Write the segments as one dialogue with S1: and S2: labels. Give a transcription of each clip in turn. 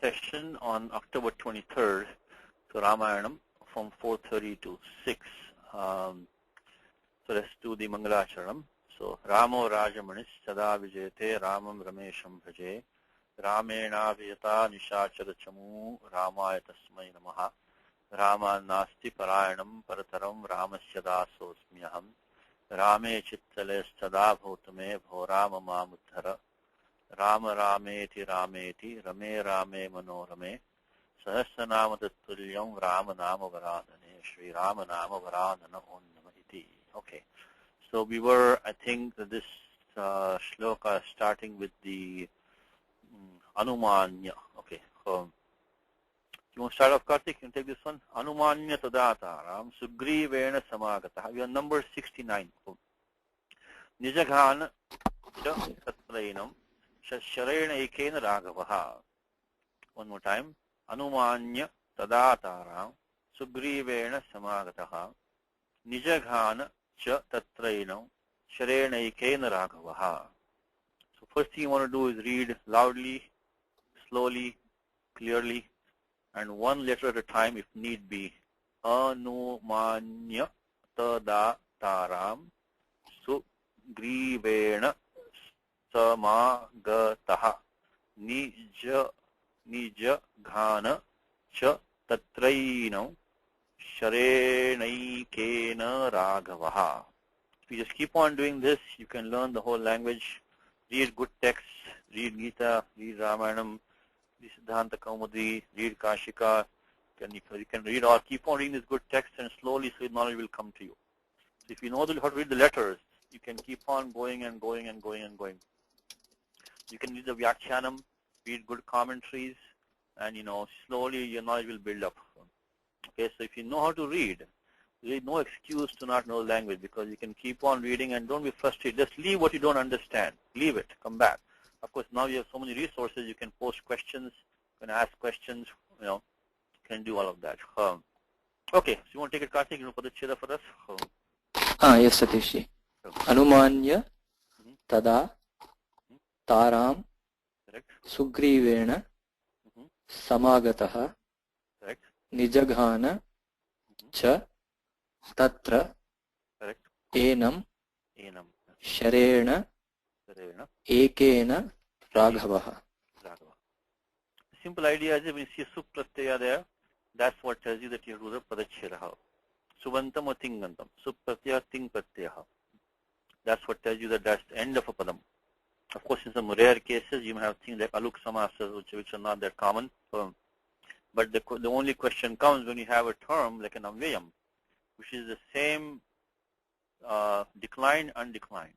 S1: session on October 23rd, so Ramayanam from 4:30 to 6. So let's do the Mangalacharanam. So Ramo Rajamanis Sada Vijayate Ramam Ramesham Bhaje Ramena Vijata Nishachara Chamu Ramaya Tasmai Namaha Rama Nasti Parayanam Parataram Ramasya Dasosmyaham Rame Chittale Sada Bhutame Bhorama Mamuddhara Rama Rameti Rameti Rame Rame Manorame Sahasranamatattuliyam Rama Nama Varadhane Shri Rama Nama Varadhana Om Nama Iti. Okay. So we were, I think, this shloka starting with the Anumanya. Okay. You want to start off, Karthik? You can take this one. Anumanya Tadataram Sugrivena Samagata. We are number 69. Nijaghana Satrainam Sharena Ekena Raghavaha. One more time. Anumanya Tadataram Sugrivena Samagataha Nijaghana Cha Tatrainam Sharena Ekena Raghavaha. So first thing you want to do is read loudly, slowly, clearly, and one letter at a time if need be. Anumanya Tadataram Sugrivena Samagataha Nija Ghana Cha Tatrainam Sharenaikena Raghavaha. If you just keep on doing this, you can learn the whole language, read good texts, read Gita, read Ramayanam, read Siddhanta Kaumudi, read Kashika. You can read or keep on reading this good text, and slowly so knowledge will come to you. So if you know how to read the letters, you can keep on going and going and going and going. You can read the Vyakhyanam, read good commentaries, and slowly your knowledge will build up. Okay, so if you know how to read, there is no excuse to not know language, because you can keep on reading and don't be frustrated. Just leave what you don't understand. Leave it. Come back. Of course, now you have so many resources. You can post questions, you can ask questions. You can do all of that. Okay, so you want to take it, Karthik? You put the cheda for us.
S2: Yes, Satishji. Anumanya tada taram sugrivena samagataha nijaghana cha tatra enam sharena ekena raghavaha.
S1: Simple idea is when you see sup pratyaya there, that's what tells you that you have to do the padacheraha. Subantam or tingantam. Sup pratyaya ting pratyaya. That's what tells you that that's the end of a padam. Of course, in some rare cases, you may have things like aluk samasas, which are not that common. But the only question comes when you have a term like an amvyayam, which is the same decline, undeclined.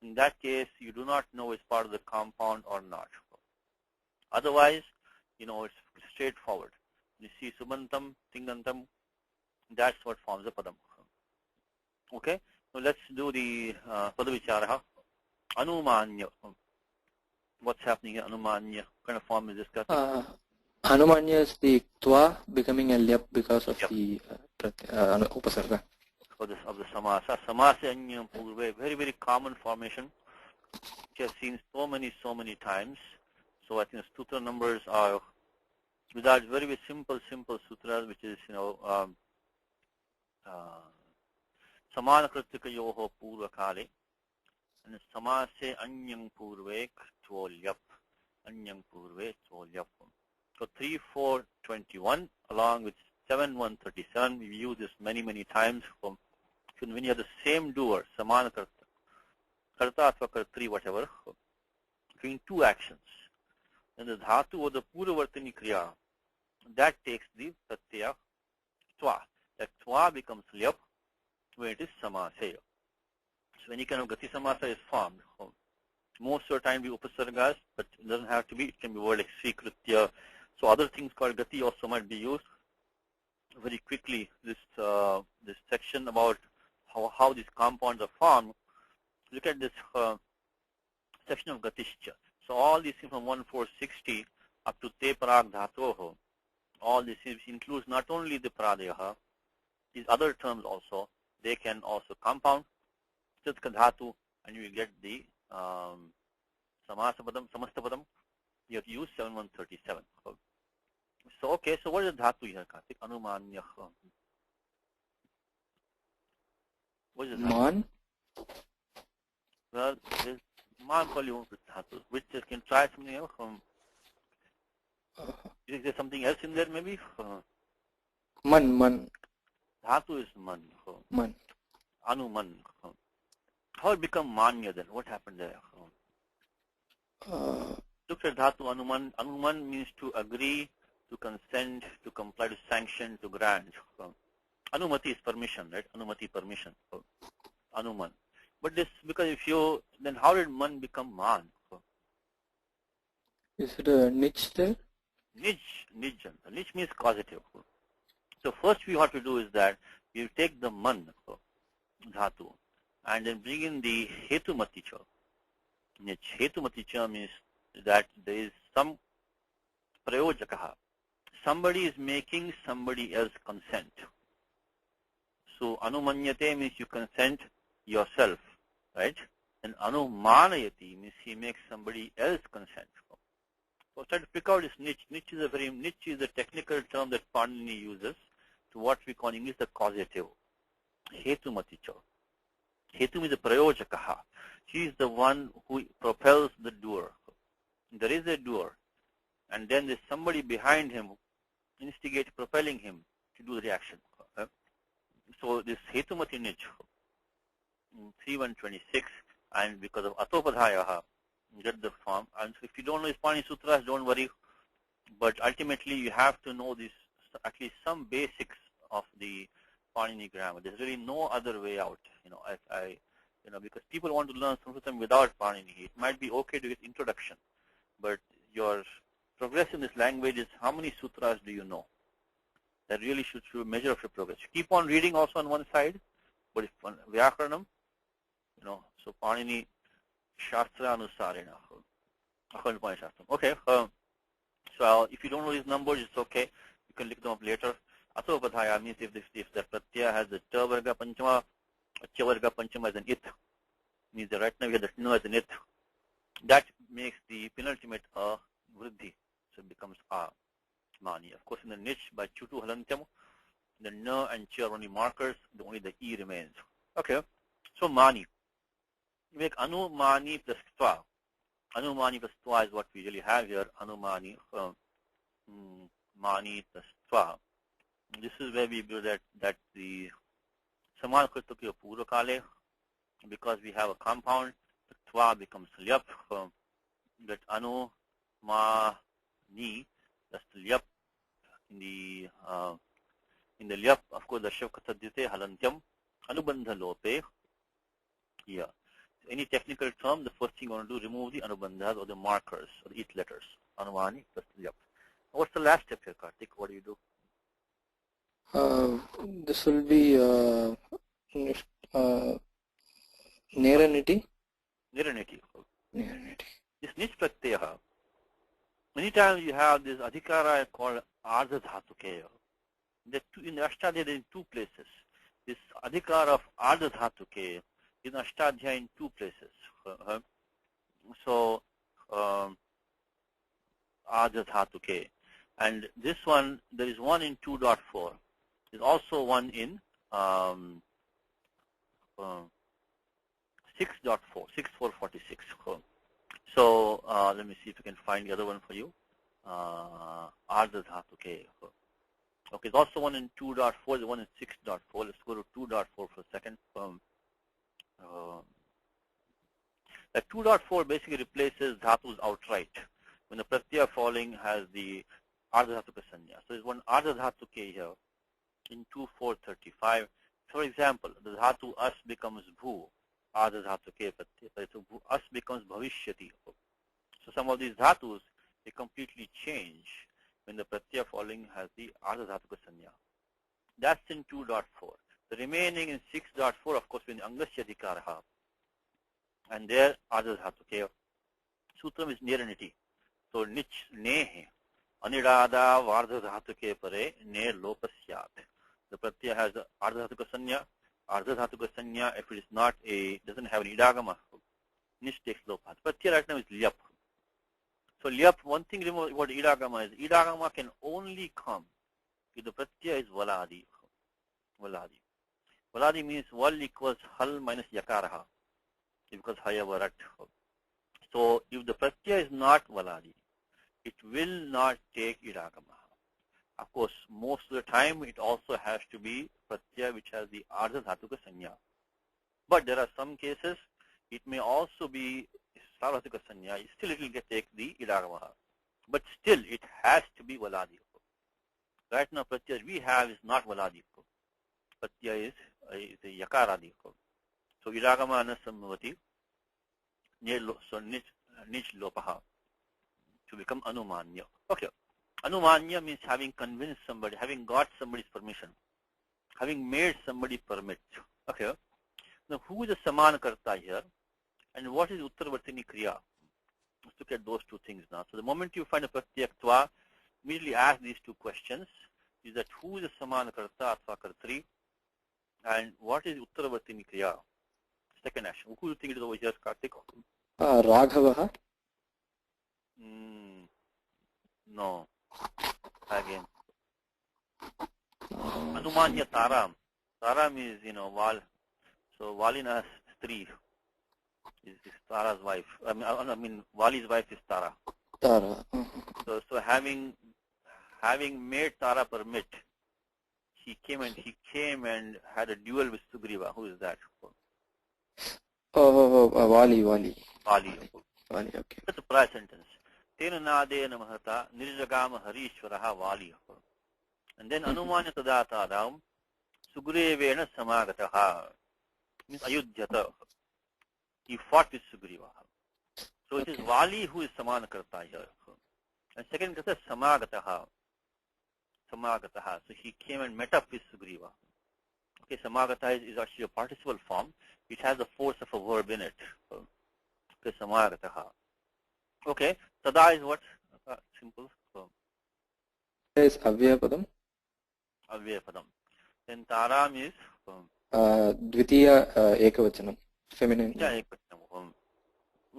S1: In that case, you do not know it's part of the compound or not. Otherwise, it's straightforward. You see subantam, tingantam, that's what forms the padam. Okay? So let's do the padavicharaha. Anumanya. What's happening here? Anumanya. What kind of form is this?
S2: Anumanya is the twa becoming a lyap because of the upasarga.
S1: Of the samasa. Samasa anyam purve. Very, very common formation, which I've seen so many times. So I think the sutra numbers are, without very, very simple sutras, which is, samana kritika yoho purva kale, and samase anyam purve tvolyap. Anyam purve tvolyap. So 3, 4, 21, along with 7, 1, 37, we've used this many times. When you have the same doer, samana karta, karta athva kartri, whatever, doing two actions, and the dhatu or the puravartini kriya, that takes the pratyaya twa. That twa becomes lyap when it is samasaya. So any kind of gati samasa is formed. Most of the time we upasargas, but it doesn't have to be. It can be word like svikritya. So other things called gati also might be used. Very quickly, this section about how these compounds are formed. Look at this section of gatishcha. So all these things from 1460 up to te parag dhatoho, all this includes not only the pradyaha, these other terms also, they can also compound chitka dhatu, and you will get the samasa padam, samasta padam, You have to use 7137. So, okay, so what is the dhatu here, Karthik? Anumanya. What is the dhatu?
S2: Man.
S1: Well, there's man probably won't be dhatu. Which can try something else. Is there something else in there maybe?
S2: Man.
S1: Dhatu is man.
S2: Man.
S1: Anuman. How it become manya then? What happened there? Look at dhatu anuman. Anuman means to agree, to consent, to comply, to sanction, to grant. Anumati is permission, right? Anumati, permission. Anuman. But this, because if you, then how did man become man?
S2: Is it a niche there?
S1: Nij means causative. So first we have to do is that you take the man, dhatu, and then bring in the hetumati cha. Nij. Hetumati cha means that there is some prayojakaha. Somebody is making somebody else consent. So anumanyate means you consent yourself, right? And anumanayati means he makes somebody else consent. So try to pick out this niche. Niche is a technical term that Panini uses to what we call in English the causative. Hetumati cha. Hetum is a prayojakaha. He is the one who propels the doer. There is a doer, and then there's somebody behind him instigate propelling him to do the reaction. So this hetumati niche, 3126, and because of atopadhayaha, get the form. And so if you don't know these Panini Sutras, don't worry. But ultimately, you have to know this, at least some basics of the Panini grammar. There's really no other way out. Because people want to learn Sanskrit without Panini. It might be okay to get introduction, but your progress in this language is how many sutras do you know? That really should measure of your progress. Keep on reading also on one side, but if Vyakaranam, so Panini Shastra Anusarena. Okay, so if you don't know these numbers, it's okay. You can look them up later. Atopadhaya means if the pratyaya has the ta varga panchama, cha varga panchama as an it, means that right now we have the no as an it. That makes the penultimate a vriddhi, so it becomes a mani. Of course, in the niche by chutu halantyam, the na and cha are only markers, only the e remains. Okay, so mani. You make anu mani plus tva. Anu mani plus tva is what we really have here. Anu mani, mani plus tva. This is where we build that the saman kritukya purva kale, because we have a compound, the tva becomes lyap. That anu ma ni, that's the lyap in the lyap. Of course, the shavkatadite halantyam anubandha lope. Yeah. So any technical term, the first thing you want to do, remove the anubandhas or the markers or the it letters. Anumani plus lyap. What's the last step here, Karthik? What do you do?
S2: This will be Neraniti.
S1: Niraniti.
S2: Neraniti.
S1: This niche pratyaya, many times you have this adhikara called ardha dhatukeya. In Ashtadhya, there in two places. This adhikara of ardha dhatukeya in Ashtadhya in two places. So, ardha dhatukeya. And this one, there is one in 2.4. There's also one in 6.4, 6446. So let me see if I can find the other one for you. Ardha dhatuke. Okay, there's also one in 2.4, the one in 6.4. Let's go to 2.4 for a second. That 2.4 basically replaces dhatus outright. When the pratyaya falling has the ardha dhatuka sanya. So there's one ardha dhatuke here in 2.4.35. For example, the dhatu as becomes bhu. Ardha dhatuke pratyaya. So as becomes bhavishyati. So some of these dhatus, they completely change when the pratyaya falling has the ardha dhatuka sanya. That's in 2.4. The remaining in 6.4, of course, when angasya adhikaraha. And there, ardha dhatuke. Sutram is neraniti. So nich ne anidada vardha dhatuke pare ne lopasyat. The pratyaya has the ardha dhatuka sanya. Ardha dhatuka sanya, if it is not doesn't have an idagama, nish takes lopa. The pratyaya right now is lyap. So lyap, one thing remember what idagama is. Idagama can only come if the pratyaya is valadi. Valadi. Valadi means val equals hal minus yakaraha. Because hayavarat. So if the pratyaya is not valadi, it will not take idagama. Of course, most of the time it also has to be pratyaya which has the ardha dhatuka sanya. But there are some cases it may also be sarvadhatuka sanya. Still it will take the idagama. But still it has to be valadi. Right now pratyaya we have is not valadi. Pratyaya is a yakaradi. So idagama anasamvati. So nich lopaha to become anumanya. Okay. Anumanya means having convinced somebody, having got somebody's permission, having made somebody permit. Okay. Now who is the samana karta here and what is uttaravartini kriya? Let's look at those two things now. So the moment you find a pratyaktva, immediately ask these two questions. Is that who is the samana karta atva kartri and what is uttaravartini kriya? Second action. Who do you think it is over here, Kartik?
S2: Raghavaha?
S1: No. Again. Anumanya Taram. Taram is, Val. So Valina's Stri is Tara's wife. I mean, Vali's wife is Tara.
S2: Tara.
S1: So having made Tara permit, he came and had a duel with Sugriva. Who is that?
S2: Vali.
S1: Vali.
S2: Vali, okay.
S1: That's a prior sentence. Tena nadena mahata nirjagama harishwaraha Vali. And then Anumanya Tadataram Sugrevena Samagataha means Ayudhyata. He fought with Sugriva. So it is Vali who is Samana Karta here. And second Karta is Samagataha. So he came and met up with Sugriva. Okay, Samagata is actually a participle form. It has the force of a verb in it. Okay, Samagataha. Okay, Tada is what? Simple.
S2: Is Avyapadam.
S1: Avyapadam. Then Taram is?
S2: Dvitiya Ekavachanam. Feminine.
S1: Yeah,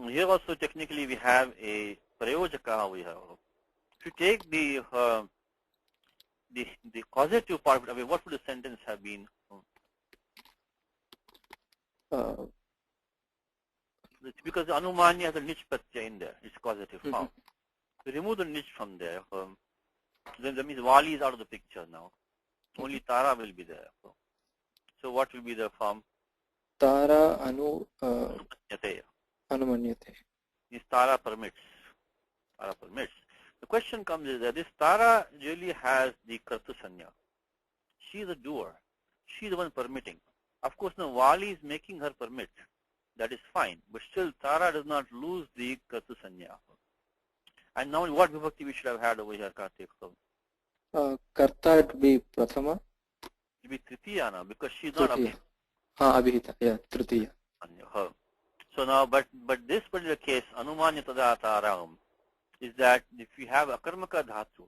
S1: here also technically we have a Prayojaka. We have. If you take the causative part, I mean, what would the sentence have been? It's because Anumanya has a niche pratyaya in there. It's causative form. So remove the niche from there. Then that means Vali is out of the picture now. Only Tara will be there. So what will be the form?
S2: Tara
S1: Anumanyate. This Tara permits. The question comes is that this Tara really has the Kartu Sanya. She is a doer. She is the one permitting. Of course, now Vali is making her permit. That is fine. But still, Tara does not lose the Kartu Sanya. And now what vibhakti we should have had over here, Kartik?
S2: Karta, it would be Prathama.
S1: It would be Tritiya now, because she is not Abhita.
S2: Abhita, yeah, Tritiya.
S1: So now, but this particular case, Anumanya Tadataram, is that if you have Akarmaka Dhatu,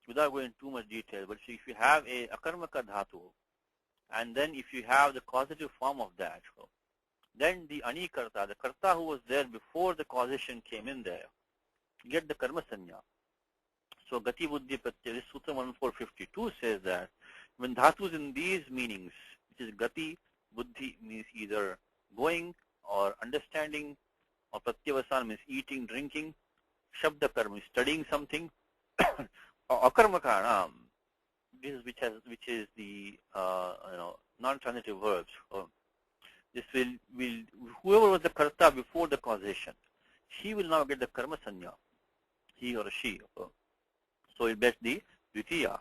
S1: without going into too much detail, but if you have a Akarmaka Dhatu, and then if you have the causative form of that, then the Anikarta, the Karta who was there before the causation came in there, get the Karma Sanya. So Gati Buddhi Pratyaya, this Sutra 1452 says that when Dhatus in these meanings, which is Gati, Buddhi means either going or understanding, or Pratyavasan means eating, drinking, Shabda Karma is studying something, or Akarmaka, this is which is the non-transitive verbs. This will whoever was the Karta before the causation, he will now get the Karma Sanya, he or she. So it gets the Dvitiya.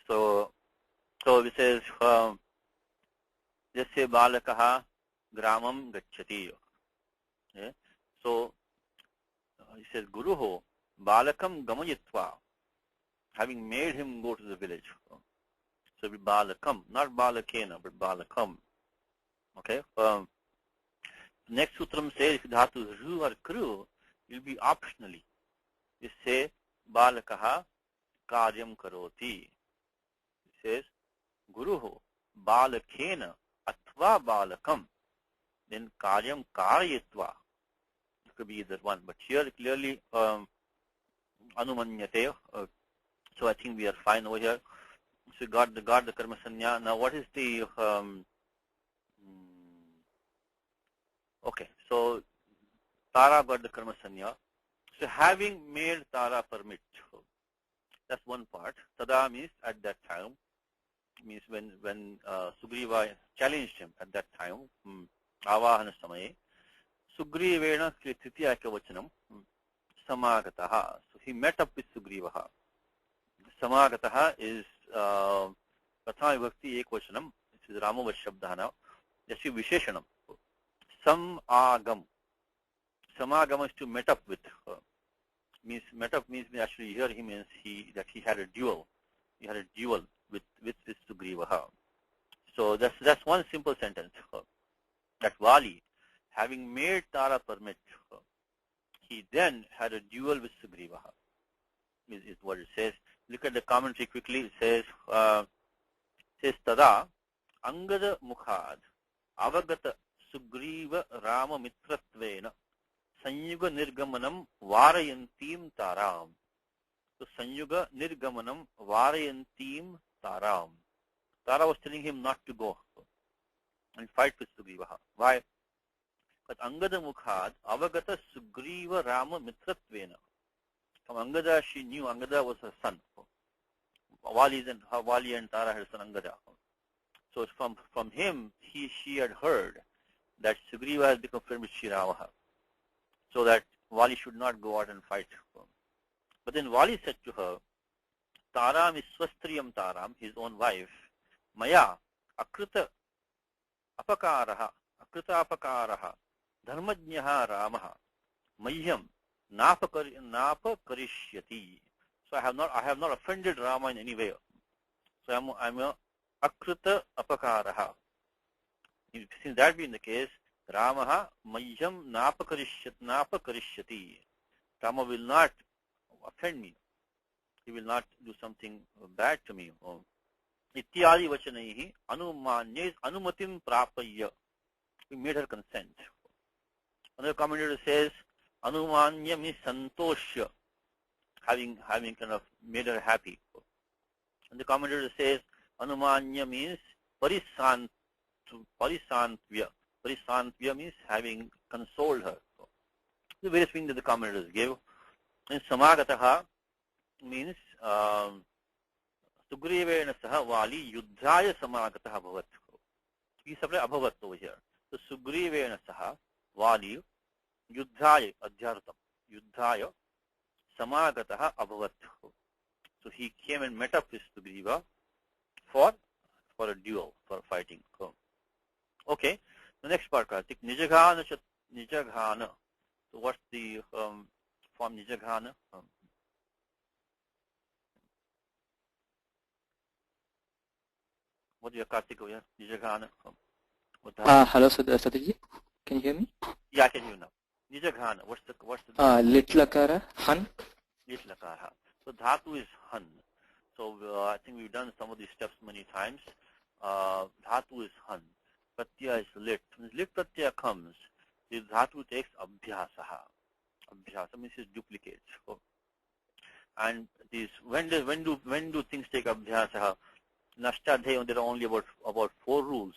S1: So it says, Jasya Balakaha Gramam Gacchati. So he says, Guruho Balakam Gamayitva, having made him go to the village. So it will be Balakam, not Balakena, but Balakam. Okay. Next sutram says if dhatu is ru or kru, it will be optionally. You say balakaha karyam karoti. It says guruho balakena atva balakam. Then karyam karyatva. could be either one. But here clearly anumanyate. So I think we are fine over here. So we got the karma sanya. Now what is the okay? So Tara got the karma sanya. So having made Tara permit, that's one part. Tada means at that time, means when Sugriva challenged him at that time. Avahana samaye. Sugrivena tritiya ekavachanam samagataha. So he met up with Sugrivaha. Samagataha is Prathama Vibhakti Ekvachanam. This is Ramava Shabdhana. Yashi Visheshanam. Samagam. Samagam is to met up with. Means met up means actually here he means that he had a duel. He had a duel with this Sugrivaha. So that's one simple sentence. That Vali, having made Tara permit, he then had a duel with Sugrivaha. Is what it says. Look at the commentary quickly. It says Tada Angada Mukhad Avagata Sugriva Rama Mitratvena Sanyuga Nirgamanam Varayantim Taram. So Sanyuga Nirgamanam Varayantim Taram. Tara was telling him not to go and fight with Sugrivaha. Why? But Angada Mukhad Avagata Sugriva Rama Mitratvena. From Angada she knew Angada was her son. Vali and Tara had a son Angada. So from him she had heard that Sugriva has become friend with Shiravaha. So that Vali should not go out and fight. But then Vali said to her, Taram is Swastriyam Taram, his own wife, Maya Akrita Apakaraha, Dharmajnaha Ramaha, Mayam Napakarishyati. So I have not offended Rama in any way. So I'm a Akrita Apakaraha. Since that being the case, Ramaha Mayam Napakarishyati. Rama will not offend me. He will not do something bad to me. Ityadi vachanaihi anumanye anumatim prapaya. We made her consent. Another commentator says anumanya means santosha, having kind of made her happy. And the commentator says anumanya means parisantya. Parisantya means having consoled her. So, the various things that the commentators give. And samagataha means Sugrivena saha Vali yuddhaya samagataha bhavat. He separate abhavat over here. So Sugrivena saha Vali yuddhaya adhyartam. Yuddhaya samagataha abhavat. So he came and met up with Sugriva for a duel, for fighting. Okay. The next part, Kartik. Nijaghana. So what's the form Nijaghana? What do you Kartik over here? Nijaghana.
S2: Hello, Satish. Can you hear me?
S1: Yeah, I can hear you now. Nijaghana. What's the
S2: Lit lakara, han.
S1: Lit lakara. So dhatu is han. So I think we've done some of these steps many times. Dhatu is han. Pratyaya is lit. When lit pratyaya comes, the dhatu takes abhyasaha. Abhyasa means it duplicates. And these when do things take abhyasaha? Nashtadhyaya, there are only about 4 rules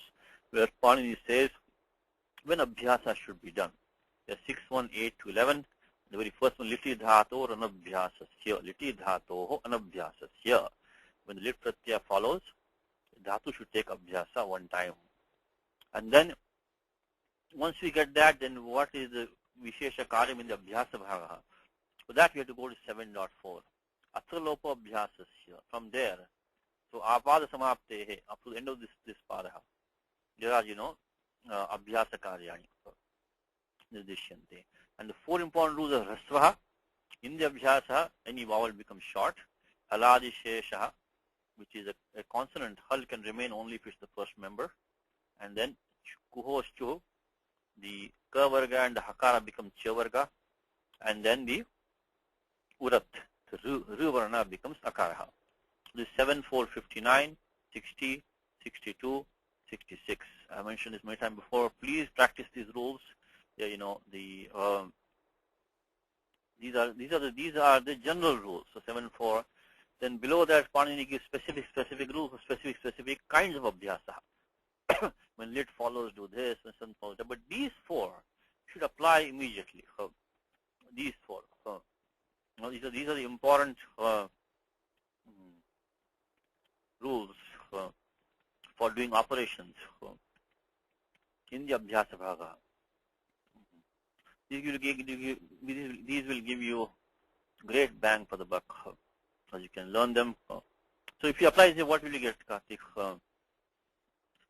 S1: where Panini says when abhyasa should be done. There are 6, 1, 8 to 11. The very first one, liti dhato anabhyasasya. Liti dhato anabhyasasya. When the lit pratyaya follows, dhatu should take abhyasa one time. And then once we get that, then what is the Vishesha Karyam in the Abhyasa Bhagaha? For that we have to go to 7.4. Atralopa Abhyasasya. From there, so Apada Samaptehe, up to the end of this paraha, there are, Abhyasa Karyani. Nidishyante. And the 4 important rules are Rasvaha. In the Abhyasa, any vowel becomes short. Haladi Sheshaha, which is a consonant. Hal can remain only if it's the first member. And then Kuho Chu, the Ka Varga and the Hakara become Cha Varga. And then the Urat, the Ru Varna becomes Akaraha. This 7, 4, 59, 60, 62, 66. I mentioned this many times before. Please practice these rules. Yeah, the These are the general rules. So 7-4. Then below that, Panini gives specific rules for specific kinds of abhyasa. When lit follows, do this. When sun follows that. But these 4 should apply immediately. These 4. These are the important rules for doing operations in the abhyasa bhaga. These will give you great bang for the buck, so you can learn them. So if you apply this, what will you get, Kartik?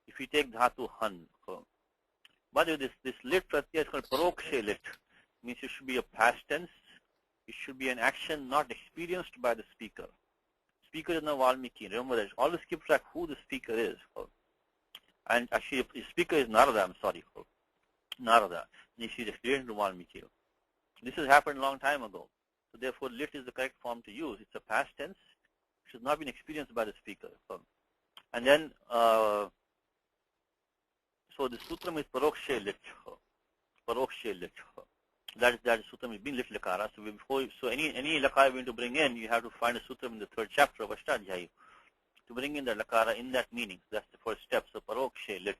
S1: If you take dhatu han, by the way, this lit pratyaya is called parokshe lit. Means it should be a past tense. It should be an action not experienced by the speaker. Speaker is not Valmiki. Remember that. Always keep track who the speaker is. And actually, the speaker is Narada. I'm sorry. Narada. He is experienced to Valmiki. This has happened a long time ago. So therefore, lit is the correct form to use. It's a past tense. It has not been experienced by the speaker. And then, so the sutram is parokshe lit. Parokshe lit. That is sutram is being lit lakara. So any lakara you want to bring in, you have to find a sutram in the 3rd chapter of Ashtadhyayi to bring in the lakara in that meaning. That's the first step. So parokshe lit.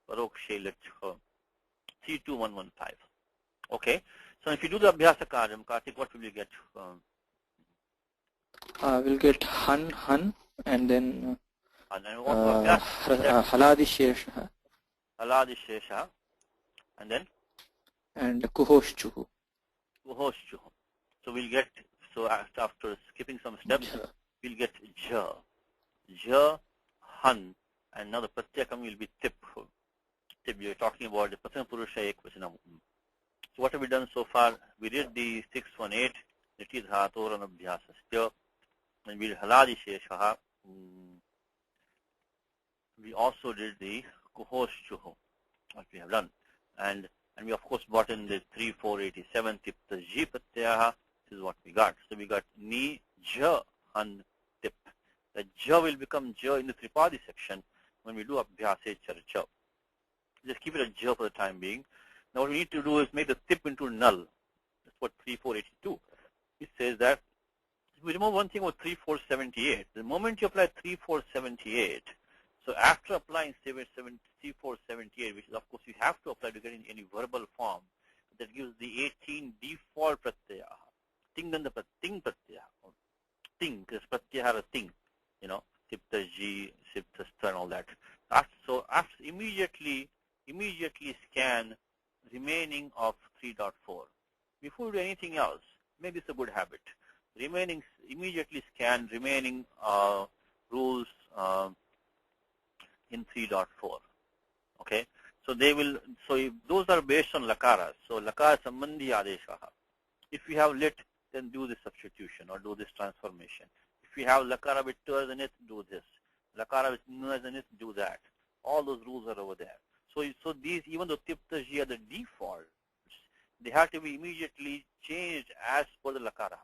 S1: Parokshe lit. 32115. Okay. So if you do the abhyasa karyam, Kartik, what will you get?
S2: We'll get han, and then
S1: haladi shesha, and then
S2: kuhoshchuhu.
S1: Kuhoshchuhu. So we'll get, so after skipping some steps, we'll get ja, han, and now the pratyakam will be tip. You're talking about the prathama purusha ekvachanam. So what have we done so far? We did the 618, niti dhatoran abhyasasya, and we did haladi sheshaha. We also did the kuhoshchuhu, what we have done. And we of course brought in the 3487 tipta ji pratyaha. This is what we got. So we got ni ja han tip. The ja will become ja in the Tripadi section when we do abhyase charcha. Just keep it a ja for the time being. Now what we need to do is make the tip into null. That's what 3482. It says that we remember one thing about 3478. The moment you apply 3478, so after applying 3478, which is of course you have to apply to get in any verbal form, that gives the 18 default pratyaya. Ting then the ting pratyaya. Ting, because pratyaya are a thing, tipta ji, sipta sta and all that. So after immediately scan remaining of 3.4. Before you do anything else, make this a good habit. Immediately scan remaining rules in 3.4. Okay, so those are based on lakaras. So lakara sambandhi adeshaha. If you have lit, then do this substitution or do this transformation. If you have lakara with tu as in it, do this. Lakara with nu as in it, do that. All those rules are over there. So these, even though tipta ji are the defaults, they have to be immediately changed as per the lakara.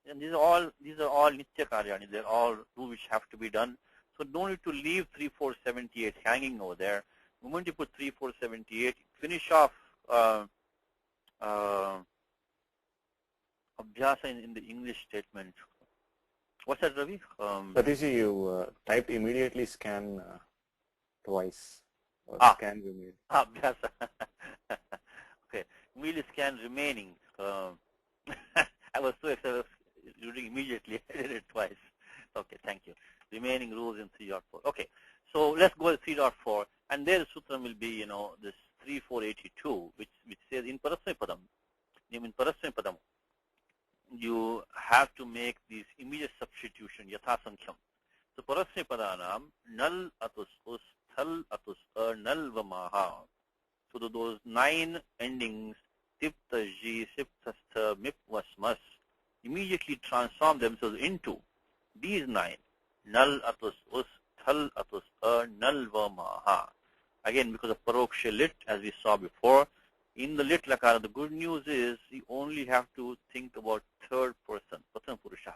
S1: And these are all nitya karyani. They're all rules which have to be done. So don't need to leave 3478 hanging over there. The moment you put 3478, finish off abhyasa in the English statement. What's that, Ravi?
S3: Satish, you typed immediately scan twice. Or scan remaining.
S1: Abhyasa. Okay. Immediately scan remaining. I was so excited reading immediately. I did it twice. Okay, thank you. Remaining rules in 3.4. Okay, so let's go to 3.4, and there the sutram will be, this 3482, which says in parasmapadam. In parasmapadam, you have to make these immediate substitution, yatha sankham. So parasmapadanam, nal atus us, thal atus nal vamaha. So those 9 endings, tipta ji, siptastha, mip vasmas, immediately transform themselves into these 9. Nal atus us, thal atus nal vamaha. Again, because of paroksha lit, as we saw before, in the lit lakara, the good news is you only have to think about third person, prathama purusha.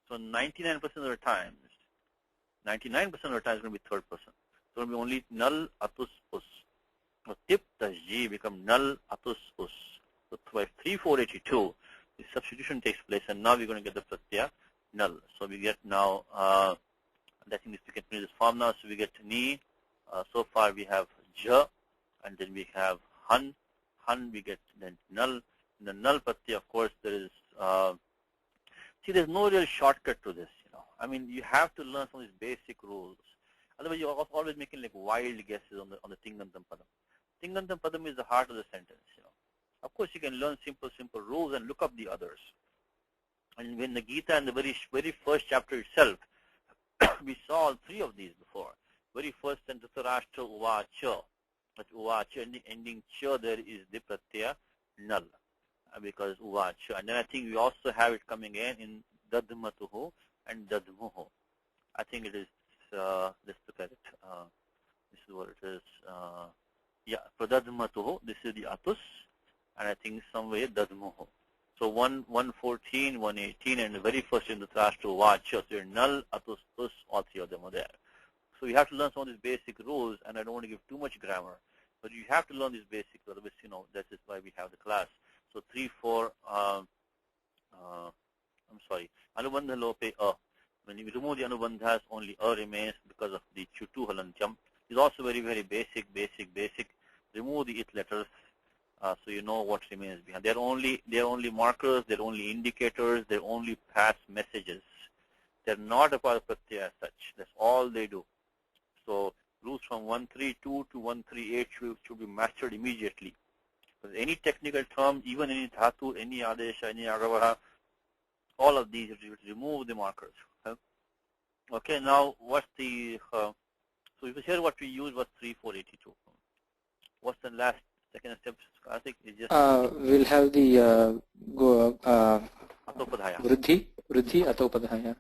S1: So 99% of the times, 99% of the time is going to be third person. So it will be only nal atus us. So tipta ji become nal atus us. So by 3, 4, 82, the substitution takes place, and now we're going to get the pratyaya null. So we get now, I think we can finish this form now. So we get ni. So far we have ja, and then we have han. Han we get then null. In the null pratyaya, of course, there is. See, there's no real shortcut to this. I mean, you have to learn some of these basic rules. Otherwise, you're always making like wild guesses on the Tingantam Padam. Tingantam Padam is the heart of the sentence. Of course, you can learn simple rules and look up the others. And when the Gita in the very first chapter itself, we saw all three of these before. Very first sentence, Dhritarashtra Uvacha. But Uvacha ending cha, there is the pratyaya null. Because Uvacha. And then I think we also have it coming in Dadmatuhu and Dadmuhu. I think it is, let's look at it. This is what it is. Yeah, Pradadmatuhu, this is the Atus. And I think somewhere Dadmuhu. So 114, 118, and the very first in the Dhritarashtra Uvacha. So you're null, Atus, Tus, all three of them are there. So you have to learn some of these basic rules, and I don't want to give too much grammar. But you have to learn these basics, otherwise, that is why we have the class. So 3, 4, I'm sorry, Anubandha Lope A. When you remove the Anubandhas, only A remains because of the Chutu Halantyam. It's also very, very basic. Remove the it letters, so you know what remains behind. They're only markers, they're only indicators, they're only past messages. They're not a part of pratyaya as such. That's all they do. So rules from 132 to 138 should be mastered immediately. Because any technical term, even any dhatu, any adesha, any agavaha, all of these, you remove the markers. Okay, now what's the, so if you hear what we use was 3, 4, 82. What's the last second step, Karthik? Is just
S2: we'll have the
S1: Atopadhaya.
S2: Vruddhi, Atopadhaya.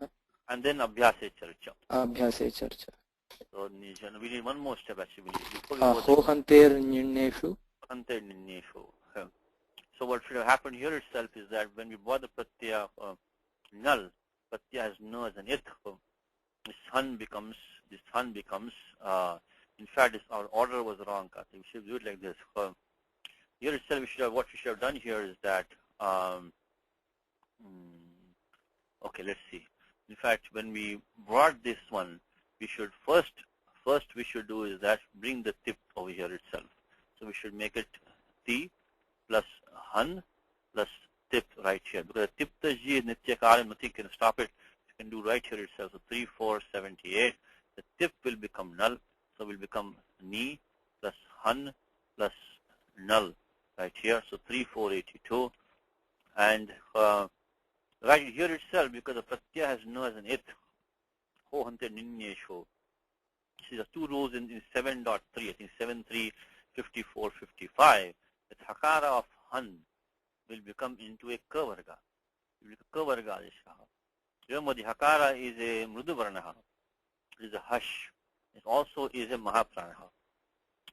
S1: And then Abhyase Charcha.
S2: Abhyase Charcha.
S1: So we need one more step actually.
S2: Hohanter Nyuneshu.
S1: So what should have happened here itself is that when we brought the pratyaya null, pratyaya has no as an it. This sun becomes. In fact, our order was wrong. We should do it like this. Here itself, what we should have done here is that. Okay, let's see. In fact, when we brought this one, we should first we should do is that bring the tip over here itself. So we should make it T plus Han plus tip right here. Because tip ji is nitya karam, nothing can stop it. You can do right here itself. So 3, 4, 78. The tip will become null. So will become ni plus Han plus null right here. So 3, 4, 82. And right here itself, because the pratyaya has no as an it. Ho hante ninyesho. See the two rules in 7.3, I think 7.3, 54, 55. The hakara of Han will become into a kavarga. Kavarga. Remember, the hakara is a mruduvarnaha. It is a hush. It also is a mahapranaha.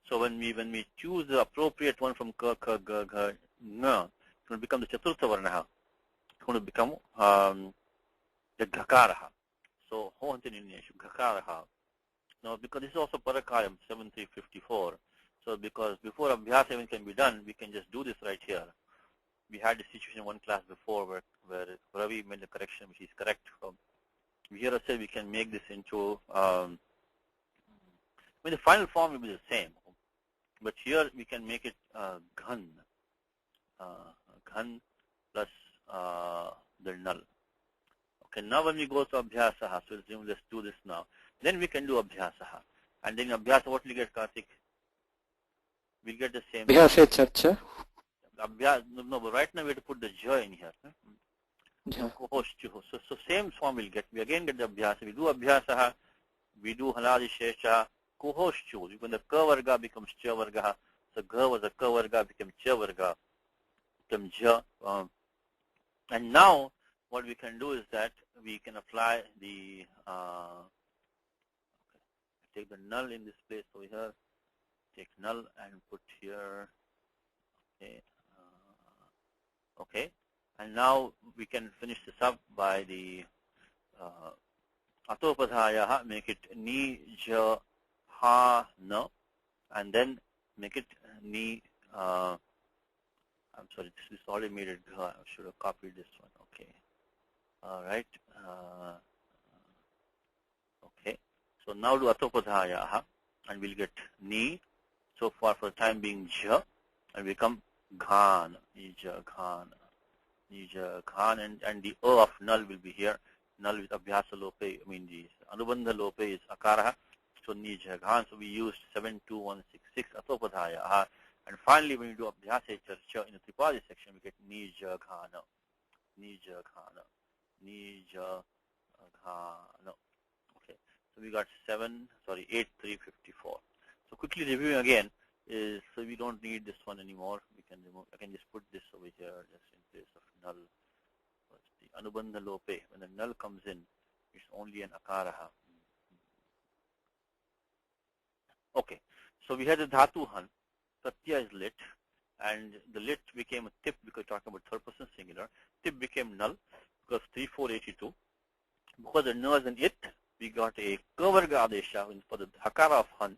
S1: So when we choose the appropriate one from ka, ka, ga, ga, na, it will become the chaturtha varnaha. It's going to become the ghakaraha. So ho hante ninyeshu, ghakaraha. Now, because this is also parakayam, 7354. So, because before abhyasa even can be done, we can just do this right here. We had this situation in one class before where Ravi made the correction, which is correct. So, here I said we can make this into, I mean, the final form will be the same. But here we can make it ghan. Ghan plus the null. Okay, now when we go to abhyasaha, so let's do this now. Then we can do abhyasaha. And then abhyasa, what will you get, Karthik? We'll get the same.
S2: Abhyasa Charcha.
S1: No, but right now we have to put the ja in here. So same form we'll get. We again get the abhyasa. We do abhyasaha. We do haladi shesha. Kuhoschu. When the ka varga becomes cha varga. So ga was a ka varga, became cha varga. Become ja. And now what we can do is that we can apply the take the null in this place over here, take null and put here, okay, and now we can finish this up by the atopadhaya, make it ni, ja, ha, na, and then make it ni, I'm sorry, this is already made it. I should have copied this one. Okay. All right. Okay. So now do atopadhaya, and we'll get ni. So far, for the time being, ja, and become ghan, nija ghan, nija ghan, and the of null will be here. Null with abhyasa lope. I mean the anubandha lope is akara. So nija ghan. So we used 72166 atopadhaya. And finally, when you do abhyasa charcha in the Tripadi section, we get nija ghana, nija ghana, nija ghana. Okay, so we got 8, 3, 54. So quickly reviewing again is, so we don't need this one anymore. We can remove. I can just put this over here just in place of null. What's the anubandha lope? When the null comes in, it's only an akaraha. Okay, so we had the dhatu han. Pratyaya is lit, and the lit became a tip because we're talking about third person singular. Tip became null because 3482. Because the nu is an it, we got a kavarga adesha for the hakara of han,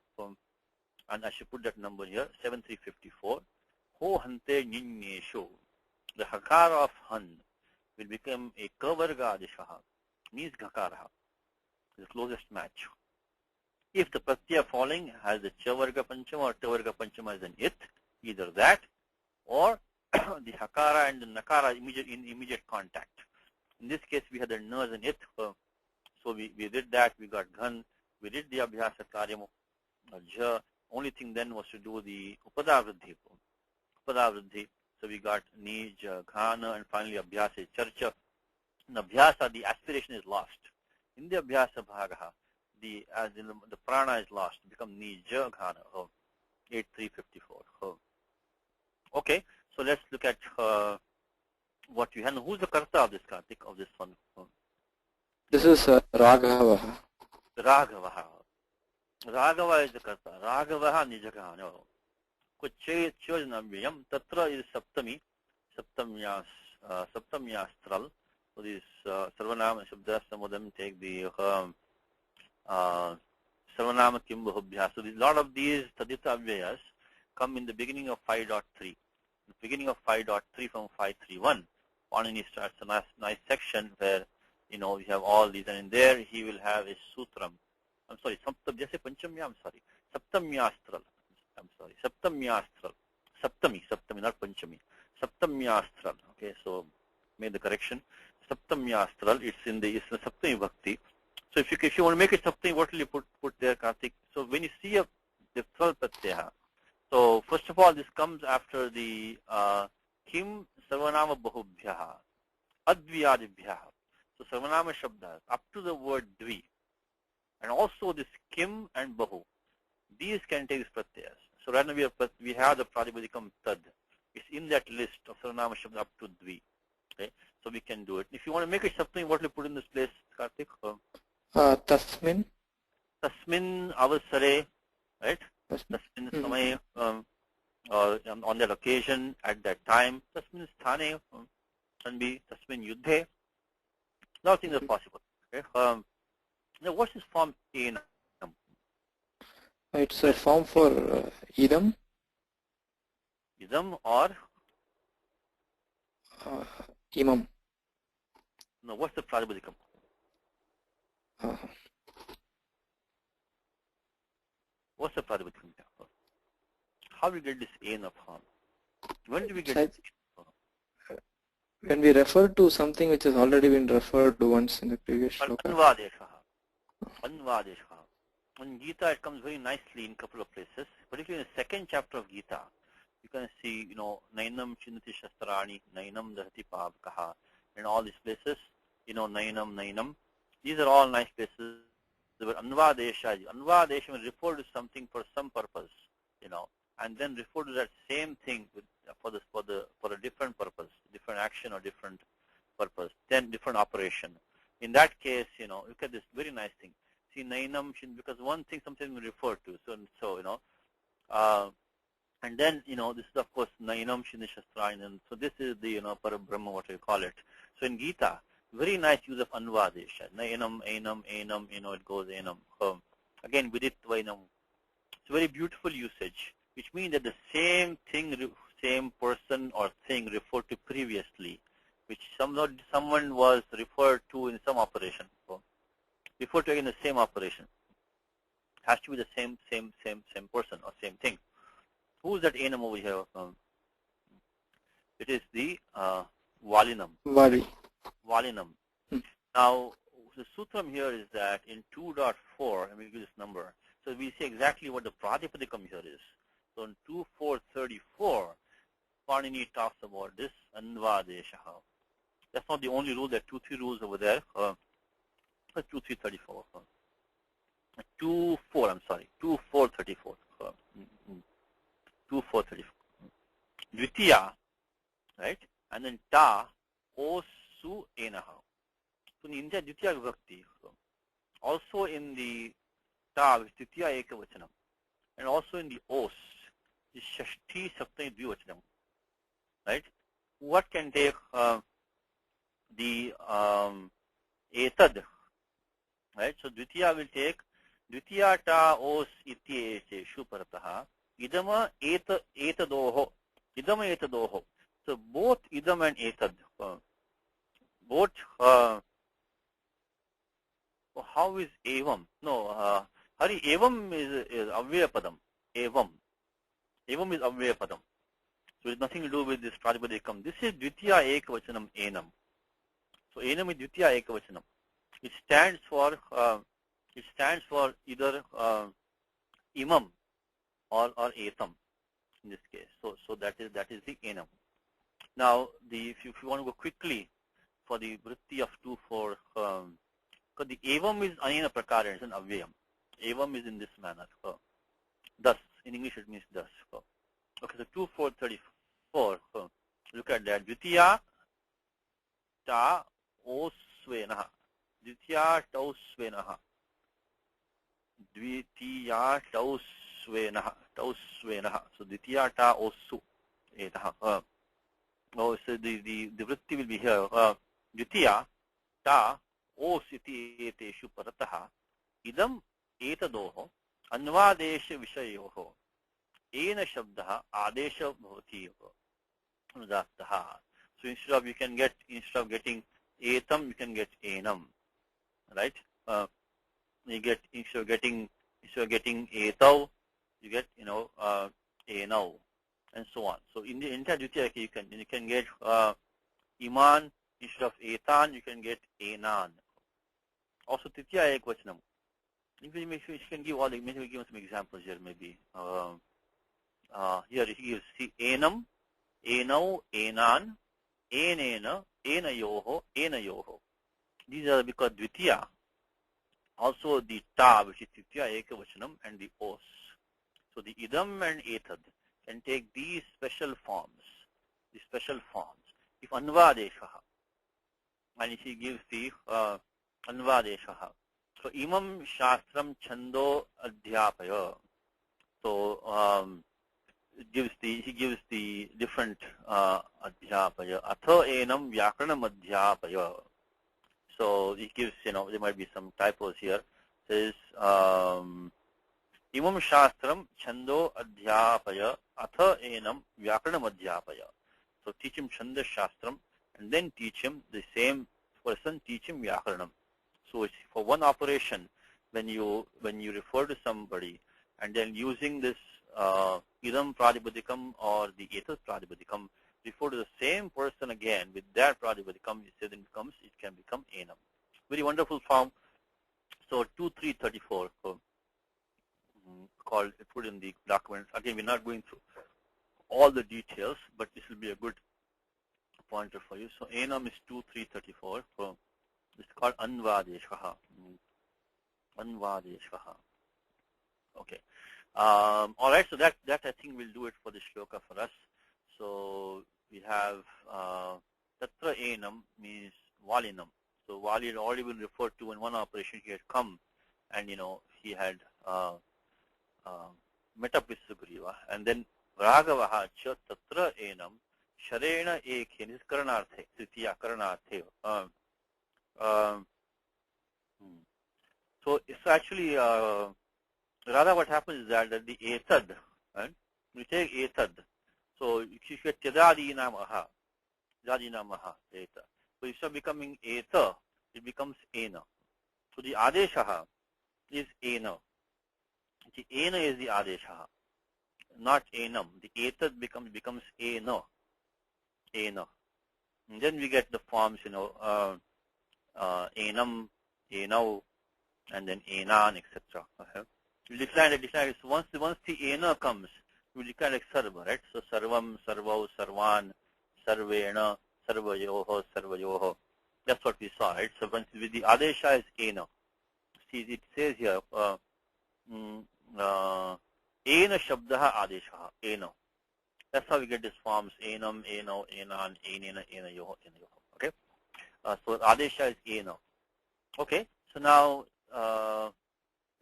S1: and I should put that number here, 7354. Ho hante ninyesho. The hakara of han will become a kavarga adesha, means ghakara, the closest match. If the pratyaya falling has the chavarga panchama or tavarga panchama as an it, either that or the hakara and the nakara in immediate contact. In this case, we had the nu as an it, so we did that. We got ghan. We did the abhyasa karyam ja. Only thing then was to do the upadavriddhi. So we got ni, ja, ghana, and finally abhyasa charcha. In abhyasa, the aspiration is lost. In the abhyasa bhagaha, the prana is lost, become ni, ja, ghana, 8354. Okay, so let's look at what we have. Who's the karta of this Kartik, of this one?
S2: This is Raghava.
S1: Raghava. Raghava is the karta. Raghava nijagana. Kuchayam tatra is saptami. Saptamyastral. So this sarvanama shabda, some of them take the sarvanama kimbahubhya. So a lot of these tadita avyayas come in the beginning of 5.3. The beginning of 5.3 from 531. Panini starts a nice section where, we have all these, and in there he will have a sutram. I'm sorry, Saptamyastral. Saptami, not Panchami. Saptamyastral. Okay, so made the correction. Saptamyastral. It's in the Saptami Bhakti. So if you want to make it Saptami, what will you put there, Kartik? So when you see a Dipthal Pratyaha, so first of all, this comes after the Kim Sarvanama Bahubhyaha, Advyadibhyaha. So Sarvanama Shabdas, up to the word Dvi. And also this Kim and Bahu. These can take pratyayas. So right now we have the Pratipadikam Tad. It's in that list of Sarvanama Shabdas up to Dvi. Okay? So we can do it. If you want to make it something, what will you put in this place, Kartik?
S2: Tasmin.
S1: Tasmin Avasare, right? Tasmin Samay, on that occasion, at that time. Tasmin Sthane can be Tasmin Yuddhe. A lot of things are possible. Okay? Now, what's this form Enam?
S2: It's a form for idam.
S1: Idam or?
S2: Imam.
S1: No, what's the Pratipadikam? What's the Pratipadikam? How do we get this Enam form? When do we get this?
S2: When we refer to something which has already been referred to once in the previous shloka.
S1: Anvadesha. In Gita, it comes very nicely in a couple of places. Particularly in the second chapter of Gita, you can see, Nainam Chinnati Shastrani, Nainam Dahati Pavkaha, and all these places, Nainam. These are all nice places. Anvadesha will refer to something for some purpose, and then refer to that same thing for a different purpose, different action or different purpose, then different operation. In that case, look at this very nice thing. See, Nainam, because one thing sometimes we refer to, and then, this is of course Nainam Shindi Shastrayan, so this is the, Parabrahma, what we call it. So in Gita, very nice use of Anvadesha. Nainam, Ainam, Ainam, it goes Ainam. Again, Viditvainam. It's a very beautiful usage, which means that the same thing, same person or thing referred to previously, which someone was referred to in some operation. So referred to in the same operation. Has to be the same person or same thing. Who is that enam over here? It is the Valinam.
S2: Vali.
S1: Valinam. Now, the sutram here is that in 2.4, let me give this number. So we see exactly what the Pratipadikam here is. So in 2.4.34, Panini talks about this Anvadeshaha. That's not the only rule. There are 2-3 rules over there. 2.3.34. 2.4, I'm sorry. 2.4.34. 2.4.34. Dvitiya, right? And then ta, osu enaha. So in India, Dvitiya Vibhakti. Also in the ta, which is Dvitiya Ekavachanam. And also in the os, the Shashti Saptami Dvivachanam. Right? What can take the etad? Right? So Dvitiya will take Dvitiya ta os iti eshu parataha idama etadoho. Idama etadoho. So both idam and etad. Both how is evam? No, Hari, evam is avya padam. Evam. Evam is avya padam. So it has nothing to do with this Pratipadikam. This is Dvitiya Ekavachanam Enam. So Enam is Dvitiya Ekavachanam. It stands for either imam or etam in this case. So that is the enam. Now if you want to go quickly for the vritti of 2.4, because the evam is anena prakara, it's an avyam. Evam is in this manner. Thus, in English it means thus. Okay, so 2.4.34. Look at that. Dvitiya ta osvenaha. Dvitiya tausvenaha. Dvitiya tausvenaha. Tausvenaha. So Dvitiya ta osu etaha. So the vritti will be here. Dvitiya ta os iti eteshu parataha idam etadoho anvadesha vishayoho ena shabdaha adesha bhavati udattaha. So instead of getting etam, you can get enam, right? You get instead of getting etau, you get enau, and so on. So in the entire Dvitiya you can get iman instead of etan, you can get enan. Also Tritiya Ekvachanam. You can give maybe give some examples here maybe. Here he gives enam, enau, enan, enena, enayoho, enayoho. These are because Dvitiya. Also the ta, which is Tritiya Ekavachanam, and the os. So the idam and etad can take these special forms. If anvadeshaha, and if he gives the anvadeshaha. So imam shastram chando adhyapaya. So he gives the different adhyapaya. Atha enam vyakaranam adhyapaya. So he gives, there might be some typos here. It says imam shastram chando adhyapaya atha enam vyakaranam adhyapaya. So teach him chanda shastram and then teach him, the same person teach him vyakaranam. So it's for one operation, when you refer to somebody and then using this idam pratipadikam or the etas pratipadikam, refer to the same person again with that pratipadikam, it can become enam. Very wonderful form. So 2.3.34 called, put in the document. Again, we're not going through all the details, but this will be a good pointer for you. So enam is 2.3.34. So it's called anvadeshaha. Anvadeshaha. Okay. All right. So that I think will do it for the shloka for us. So we have tatra enam means valinam. So Vali had already been referred to in one operation. He had come and he had met up with Sugriva, and then Raghavaha cha tatra enam sharena ekhe, this is karanarthe, tritiya karanarthe. So it's actually rather what happens is that the etad, right? We take etad, So if you get Tyadadinam aha, Tyadadinam aha, eta. So instead of becoming eta, it becomes ena. So the adeshaha is ena. The ena is the adeshaha, not enam. The eta becomes ena. Ena. And then we get the forms, enam, enau, and then enan, etc. We decline it. So once the ena comes, we decline like sarva, right? So sarvam, sarvau, sarvan, sarvena, sarvayoho, sarvayoho. That's what we saw, right? So once with the adesha is ena. See, it says here, ena shabdaha adeshaha, ena. That's how we get these forms, enam, eno, enan, enena, enayoho, enayoho. Okay? So adesha is ena. Okay? So now,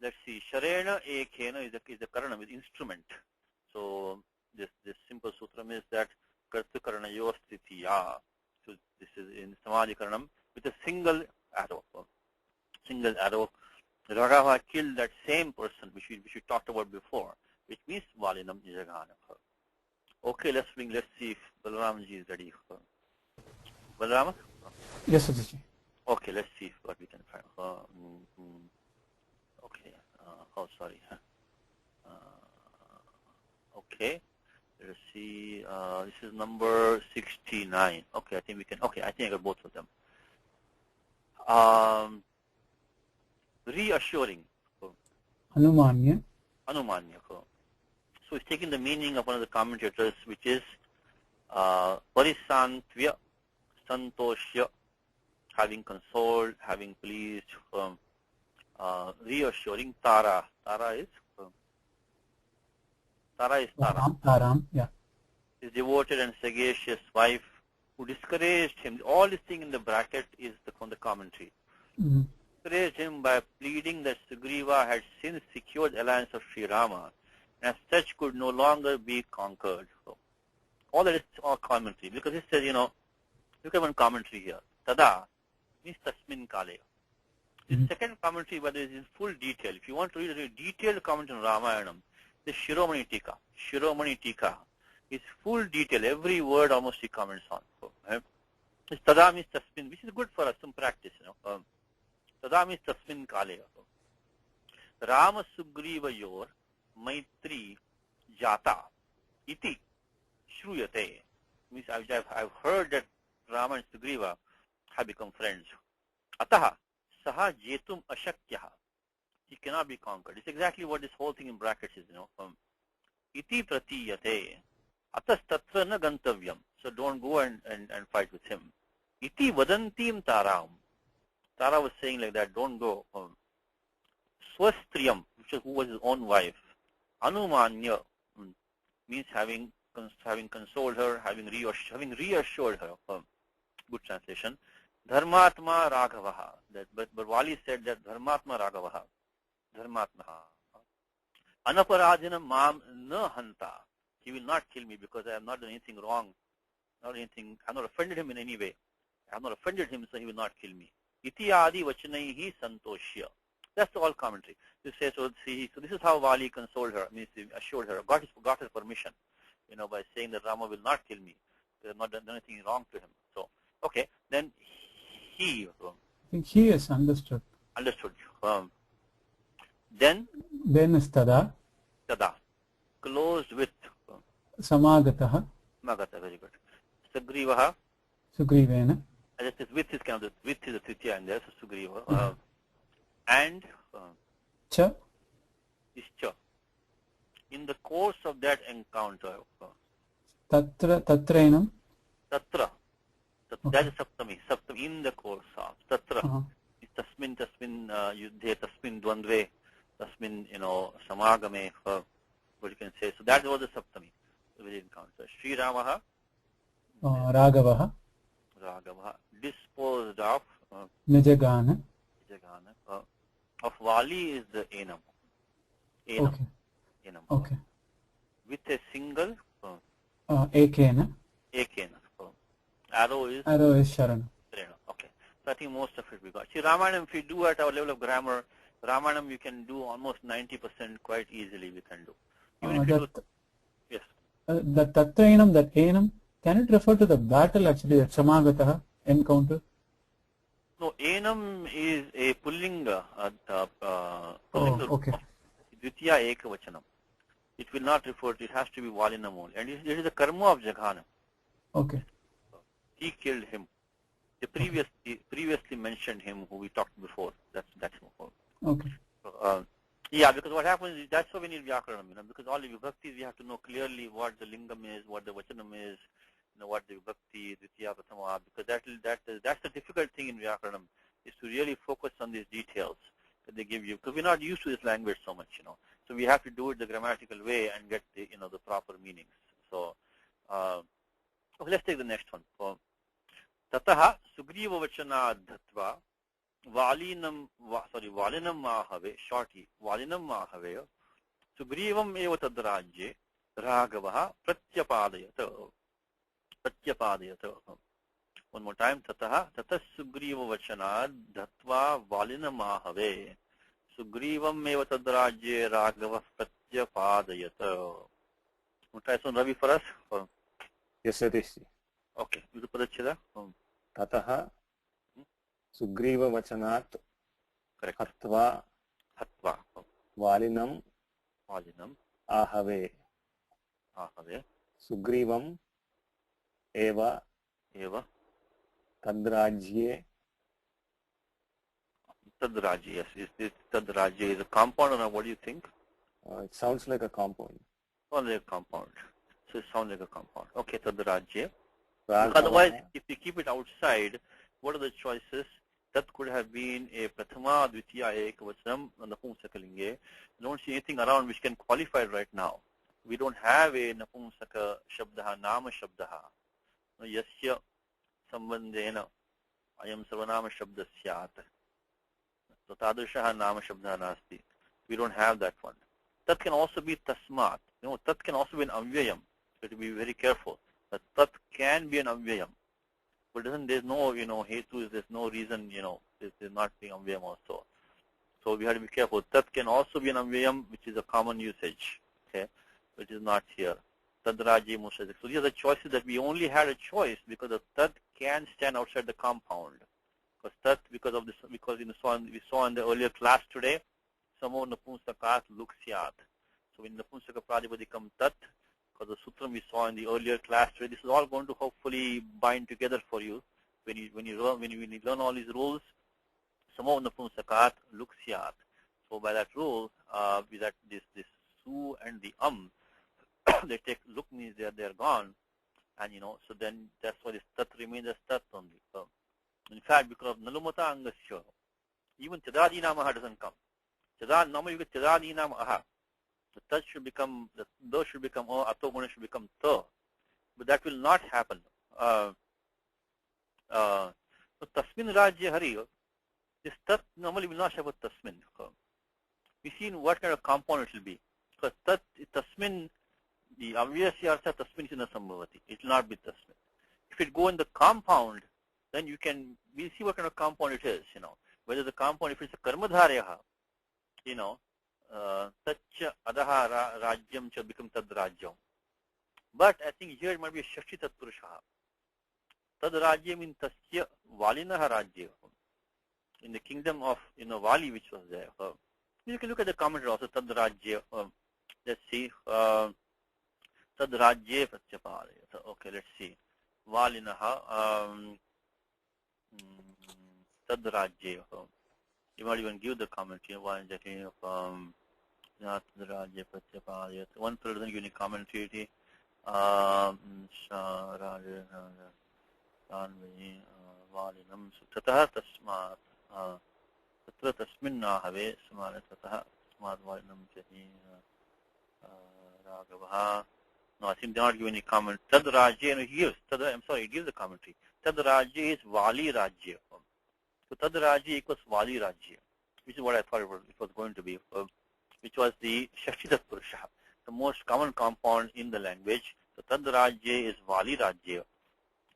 S1: let's see. Sharena ekena is a karana with instrument. So this simple sutram is that kartu karanayo sthitiya. So this is in samadhi karanam with a single arrow. Raghava killed that same person which we talked about before, which means valinam nijagana. Okay, let's see if Balaramji is ready. Balarama?
S4: Yes, Sadaji.
S1: Okay, let's see what we can find. Okay. Sorry. Okay. Let's see. This is number 69. Okay, I think we can. Okay, I think I got both of them. Reassuring.
S4: Anumanya.
S1: Anumanya. So it's taking the meaning of one of the commentators, which is parisantya, santoshya, having consoled, having pleased, reassuring. Tara. Tara is Tara.
S4: Taram, yeah.
S1: His devoted and sagacious wife who discouraged him. All this thing in the bracket is from the commentary.
S4: Mm-hmm.
S1: Discouraged him by pleading that Sugriva had since secured the alliance of Sri Rama, and as such could no longer be conquered. So all that is all commentary, because it says, look at one commentary here. Tada means tasmin kale. The second commentary, whether it is in full detail, if you want to read a detailed commentary on Ramayanam, the Shiromani Tika. Shiromani Tika is full detail. Every word almost he comments on. So, tada means tasmin, which is good for us, some practice. Tada means tasmin kale. Rama Sugriva yor Maitri Jata iti Shruyate. Means I've heard that Rama and Sugriva have become friends. Ataha Saha Jetum Ashakyaha. He cannot be conquered. It's exactly what this whole thing in brackets is, Iti Pratiyate. Atas Tatra na Gantavyam. So don't go and fight with him. Iti Vadantim Taram. Tara was saying like that, don't go. Swastriyam, who was his own wife. Anumanya means having consoled her, having reassured her. Good translation. Dharmatma Raghavaha. But Wali said that Dharmatma Raghavaha. Dharmatma. Anaparadhanam mam na hanta. He will not kill me because I have not done anything wrong. I have not offended him in any way. I have not offended him, so he will not kill me. Iti adi vachanaihi santoshya. That's all commentary. You say, so this is how Wali consoled her, means he assured her, got her permission, by saying that Rama will not kill me. They have not done anything wrong to him. So, okay, then he.
S4: I think he is understood.
S1: Understood. Then
S4: is tada.
S1: Tada. Closed with.
S4: Samagataha.
S1: Samagata, very good. Sugrivaha.
S4: Sugrivena.
S1: That is with his kind of, with his Tritya in there, so Sugriva. And
S4: Cha
S1: is Cha. In the course of that encounter,
S4: Tatrenam.
S1: Tatra. That is Saptami. Saptami in the course of Tatra. Tasmin Yuddhe, Tasmin Dvandve, Tasmin, Samagame, what you can say. So that was the Saptami, the encounter. Sri Ramaha.
S4: Raghavaha.
S1: Disposed of
S4: Nijagana.
S1: Of Wali is the Enam.
S4: Okay.
S1: Enam.
S4: Okay.
S1: With a single
S4: Ekena.
S1: Arrow is
S4: Sharana.
S1: Okay. So I think most of it we got. See, Ramayanam, if we do at our level of grammar, Ramayanam you can do almost 90% quite easily. We can do. Even if you do, yes.
S4: That Tatrainam, that Enam, can it refer to the battle actually, that Samagataha, encounter?
S1: No, Enam is a Pullinga,
S4: Oh, okay.
S1: Dvitiya Ekavachanam. It will not refer to, it has to be Valinam only. And it is the karma of Jaghanam.
S4: Okay.
S1: He killed him. The previously mentioned him who we talked before. That's
S4: Okay.
S1: yeah, because what happens is that's why we need Vyakaranam, because all the vibhaktis we have to know clearly what the lingam is, what the vachanam is, what the vibhakti, Dvitiya, Prathama, because that's the difficult thing in Vyakaranam, is to really focus on these details that they give you, because we're not used to this language so much, So we have to do it the grammatical way and get the, the proper meanings. So, okay, let's take the next one. So, Tataha Sugriva Vachana Dhatva Valinam Mahave, shorty, Valinam Mahave, Sugrivam eva tadrajye, Raghavaha Pratyapadayata. One more time, Tataha Sugriva Vachana Dhatva Valinam Mahave, Sugrivam eva tadrajye, Raghavaha Pratyapadayata. Want to try some Ravi for us?
S3: Yes, Satish.
S1: Okay, you put it
S3: Tataha Sugriva Vachanat
S1: correct.
S3: Hatva Valinam Ahave Sugrivam Eva Tadrajye.
S1: Tadrajye, yes. Is this Tadrajye is a compound or what do you think?
S3: It sounds like a compound.
S1: Sounds like a compound. So it sounds like a compound. Okay, Tadrajye. Otherwise, if you keep it outside, what are the choices? That could have been a Prathama, Dvitiya, Ekavachanam, and Napumsakalinge. I don't see anything around which can qualify it right now. We don't have a Napumsaka Shabdaha, Nama Shabdaha. Yasya Sambandhena Ayam Sarvanama Shabda Syat. So Tadrishaha Nama Shabdaha Nasti. We don't have that one. That can also be Tasmat. Tat can also be an Amvyayam. So to be very careful. But Tat can be an Amvyayam. But there's no, hetu, there's no reason, there's not being Amvyayam also. So we have to be careful. Tat can also be an Amvyayam, which is a common usage, okay, which is not here. Tadraji Mushadik. So these are the choices that we only had a choice because the Tat can stand outside the compound. Because Tat, because of this, because we saw in the earlier class today, Samo Napumsakat Luksyat. So when Napumsaka Pradipadikam Tat, the sutram we saw in the earlier class today, this is all going to hopefully bind together for you when you learn all these rules. Samo Napumsakat Luksyat. So by that rule, with that this su and the they take look means they are gone, and so then that's why this tat remains as tat only. So in fact, because of Nalumata Angasya, even Chadadi Namaha doesn't come. Nama you get Chadadi Namaha. The tat should become, the do should become, atoguna should become ta. But that will not happen. So tasmin rajya hari, this tat normally will not have a tasmin. We see in what kind of compound it will be. Because tat, tasmin, the obviously artha tasmin is in a sambhavati. It will not be tasmin. If it go in the compound, then we'll see what kind of compound it is, Whether the compound, if it's a karmadharyaha, Tacha Adaha Rajyam shall become Tad Rajyam. But I think here it might be a Shakti Tat Purushaha. Tad Rajyam in Tasya Valinaha Rajya. In the kingdom of Vali which was there. You can look at the commentary also, Tad Rajya. Let's see. Tad Rajya Pratyapalaya. Okay, let's see. Valinaha Tad Rajya. You might even give the commentary. Why exactly one person doesn't give any commentary. Tataha tasmat tatra tasminna have samana tataha tasmat valinam jahi ragavaha. No, I think they not give any comment. Tad Rajya, he gives. I'm sorry, he gives the commentary. Tad Rajya is Vali Rajya. So Tad Rajya equals Vali Rajya, which is what I thought it was going to be, which was the Shakshita Purusha, the most common compound in the language. So Tad Rajya is Vali Rajya.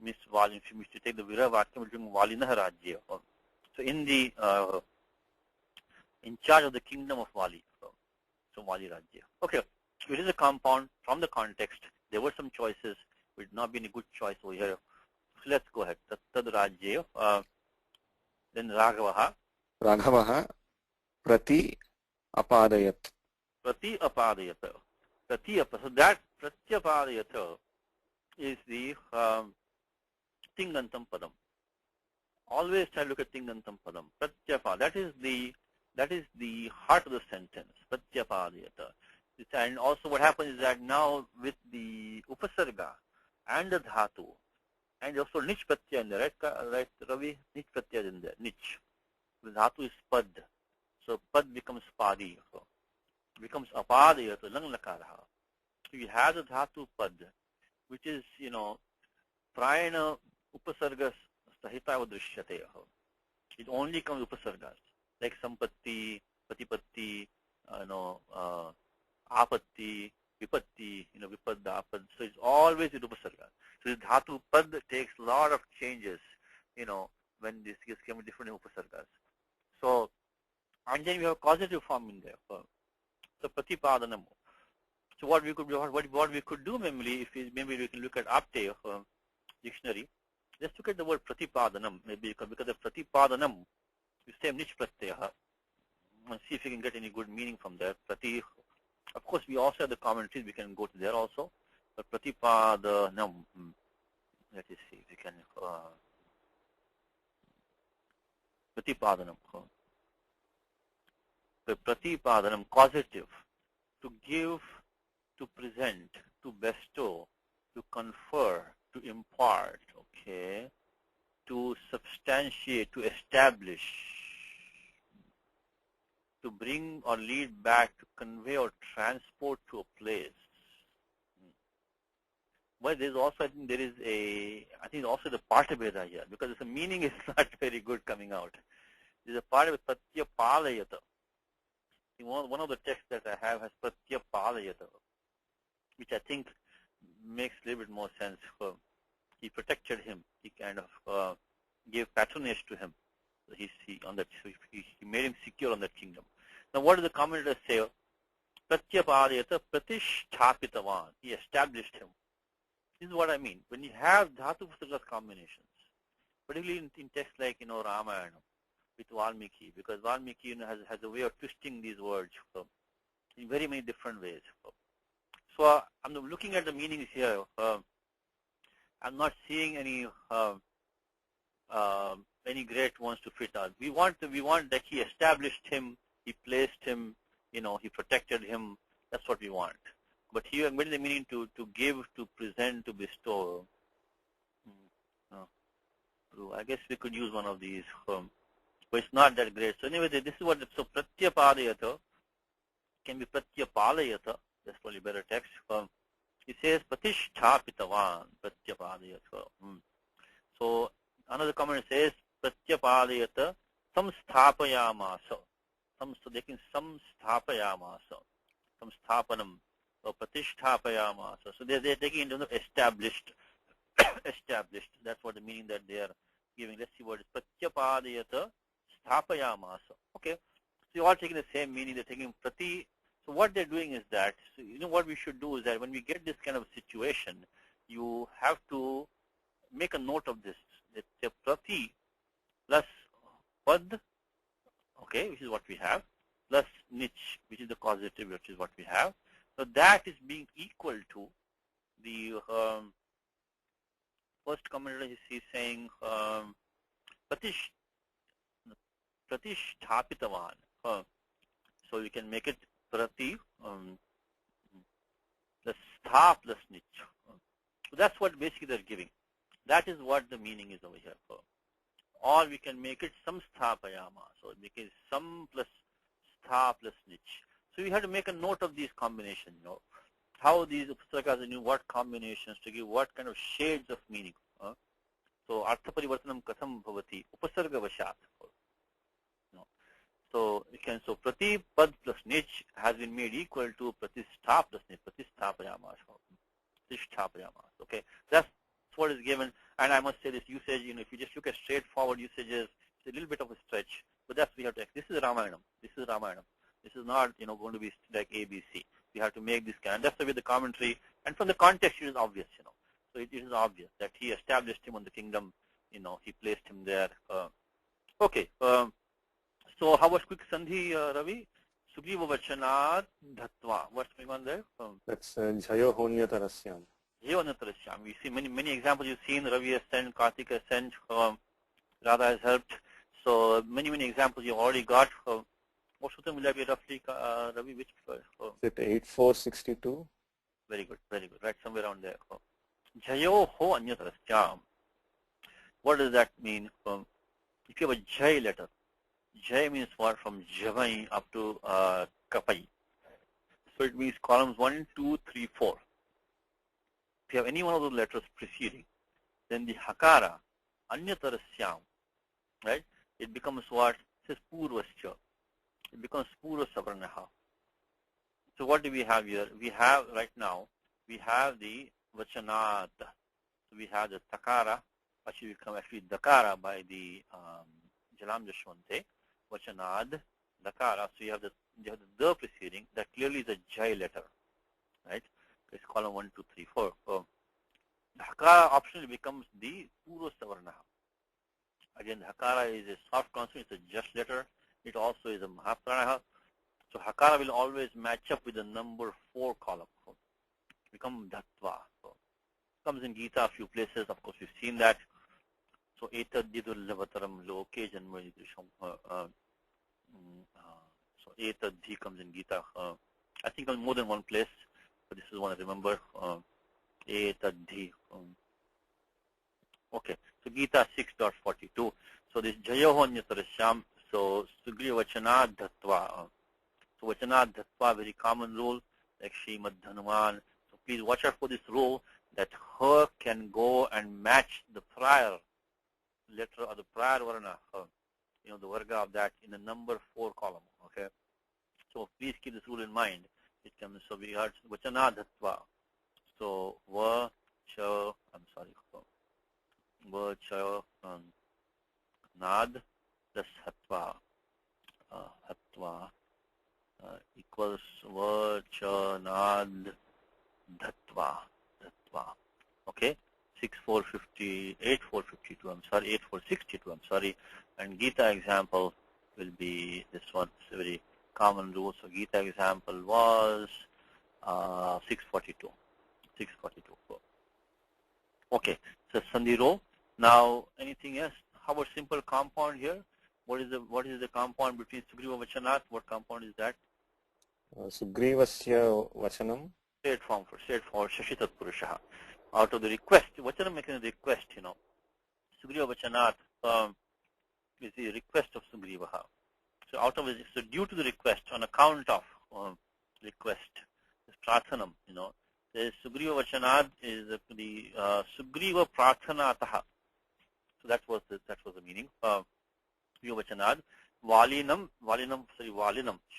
S1: Means Vali, if you wish to take the Vira Vakyam, it will be Valinaha Rajya. So in charge of the kingdom of Vali. So Vali Rajya. Okay, it is a compound from the context. there were some choices, it would not be a good choice over here. So let's go ahead. Tad Rajya. Then Raghavaha.
S3: Raghavaha Prati Apadayat.
S1: Prati Apadayata. So that Pratyapadayata is the Tingantam Padam. Always try to look at Tingantam Padam. Pratyapa. That is the heart of the sentence. Pratyapadayata. And also what happens is that now with the Upasarga and the Dhatu, and also Nich Pratyaya in there, right, Ravi? Nich Pratyaya in there. Nich. The Dhatu is Pad. So Pad becomes Padi. So becomes Apadaya to Lang Lakaraha. So you have the Dhatu Pad, which is, Prayana Upasargas Sahitava Drishyate. It only comes Upasargas, like Sampatti, Patipatti, Apatti, Vipatti, Vipadda, Apad. So it's always with Upasargas. So the Dhatu Pad takes a lot of changes, when this gets given different Upasargas. So, and then we have causative form in there. So Pratipadanam. So what we could do maybe we can look at Apte dictionary. Just look at the word Pratipadanam, maybe because the Pratipadanam is same Nich Pratyaya. And see if you can get any good meaning from there. Prati, of course, we also have the commentaries. We can go to there also. But Pratipadanam. Let us see if we can. Pratipadanam. The Pratipadanam, causative, to give, to present, to bestow, to confer, to impart, okay, to substantiate, to establish, to bring or lead back, to convey or transport to a place. But there's also, I think also the Patabheda here, because the meaning is not very good coming out. There's a part of it, Pratyapalayata. One of the texts that I have has Pratyapalayata, which I think makes a little bit more sense. He protected him. He kind of gave patronage to him. He made him secure on that kingdom. Now, what does the commentators say? Pratyapalayata Pratisthapitavan. He established him. This is what I mean. When you have Dhatu Pustakas combinations, particularly in texts like, Ramayanam, with Valmiki, because Valmiki has a way of twisting these words in very many different ways. So I'm looking at the meanings here. I'm not seeing any great ones to fit out. We want that he established him, he placed him, he protected him. That's what we want. But here, what is the meaning to give, to present, to bestow? I guess we could use one of these. But it's not that great. So anyway, this is what, so Pratyapadayata can be Pratyapalayata. That's probably better text. It says Pratisthapitavan Pratyapadayata. So another comment says Pratyapadayata Samsthapayamasa. So they can Samsthapayamasa. Samsthapanam. So Pratisthapayamasa. So they're taking into the established. Established. That's what the meaning that they are giving. Let's see what it is. Pratyapadayata Sthapayamasa. Okay. So you're all taking the same meaning. They're taking Prati. So what they're doing is that, so what we should do is that when we get this kind of situation, you have to make a note of this. It's a Prati plus Pad, okay, which is what we have, plus Nich, which is the causative, which is what we have. So that is being equal to the first commentator is saying Pratisthapitavan. So we can make it Prati plus Stha plus Nich. So that's what basically they're giving. That is what the meaning is over here. Or we can make it Samsthapayama. So make it Sam plus Stha plus Nich. So we have to make a note of these combinations, how these Upasakas knew what combinations to give, what kind of shades of meaning. So Artha Parivartanam Katham Bhavati, Upasarga Vashat. So you can, so Prati Pad plus Nich has been made equal to Pratistha plus Nich, Pratisthapayama. Pratisthapayama. Okay, that's what is given. And I must say this usage, if you just look at straightforward usages, it's a little bit of a stretch, but that's what we have to. This is Ramayanam. This is Ramayanam. This is not, going to be like ABC. We have to make this kind. That's the way the commentary And from the context, it is obvious, So it is obvious that he established him on the kingdom, he placed him there. Okay. So how was quick sandhi, Ravi? Sugriva vachanad dhatva. What's going on there?
S3: That's Jayo Honyatarasyam.
S1: We see many examples you've seen. Ravi has sent, Karthik has sent, Radha has helped. So many examples you already got. What sutra will that be roughly, Ravi? Which?
S3: Is it 8462?
S1: Very good. Right, somewhere around there. Jayo ho anyatarasyam. What does that mean? If you have a Jai letter, Jai means what? From Javai up to Kapai. So it means columns 1, 2, 3, 4. If you have any one of those letters preceding, then the Hakara, Anyatarasyam, right? It becomes what? It says Purvascha. It becomes Purva Savarnaha. So what do we have here? We have right now, we have the Vachanad. So we have the Takara, which will become actually Dakara by the Jalam Jashwante. Vachanad, Dakara. So you have the preceding. That clearly is a Jai letter, right? It's column 1, 2, 3, 4. So the Hakara optionally becomes the Purva Savarnaha. Again, the Hakara is a soft consonant. It's a just letter. It also is a Mahapranaha. So Hakara will always match up with the number 4 column. So become Dhatva. So it comes in Gita a few places. Of course, we've seen that. So Etadidurlavataram loke janmadrisham. So Etadhi comes in Gita. I think on more than one place, but this is one I remember. Etadhi. Okay. So Gita 6.42. So this Jayoho Nyatarasham. So Sugriva Vachana Dhatva. So Vachana Dhatva, very common rule, like Srimad Hanuman. So please watch out for this rule that her can go and match the prior letter or the prior varna, the varga of that in the number 4 column. Okay. So please keep this rule in mind. It comes. So we heard Vachana Dhatva. So Vacha. I'm sorry. Vacha Nad plus Hatva. Hatva equals Vachanad Dhatva. Okay, 6458, 452. I'm sorry, 8462. I'm sorry. And Gita example will be this one. It's a very common rule. So Gita example was 642. 642. Okay, so Sandhi row. Now, anything else? How about simple compound here? What is the compound between Sugriva Vachanat? What compound is that?
S3: Sugrivasya Vachanam.
S1: Straightforward, Shashitat Purushaha. Out of the request, Vachanam making a request, Sugriva Vachanat is the request of Sugrivaha. So out of it, so due to the request, on account of request, this Prathanam, the Sugriva Vachanat is the Sugriva Prathanataha. So that was the meaning. Sugriva Vachanat. Valinam,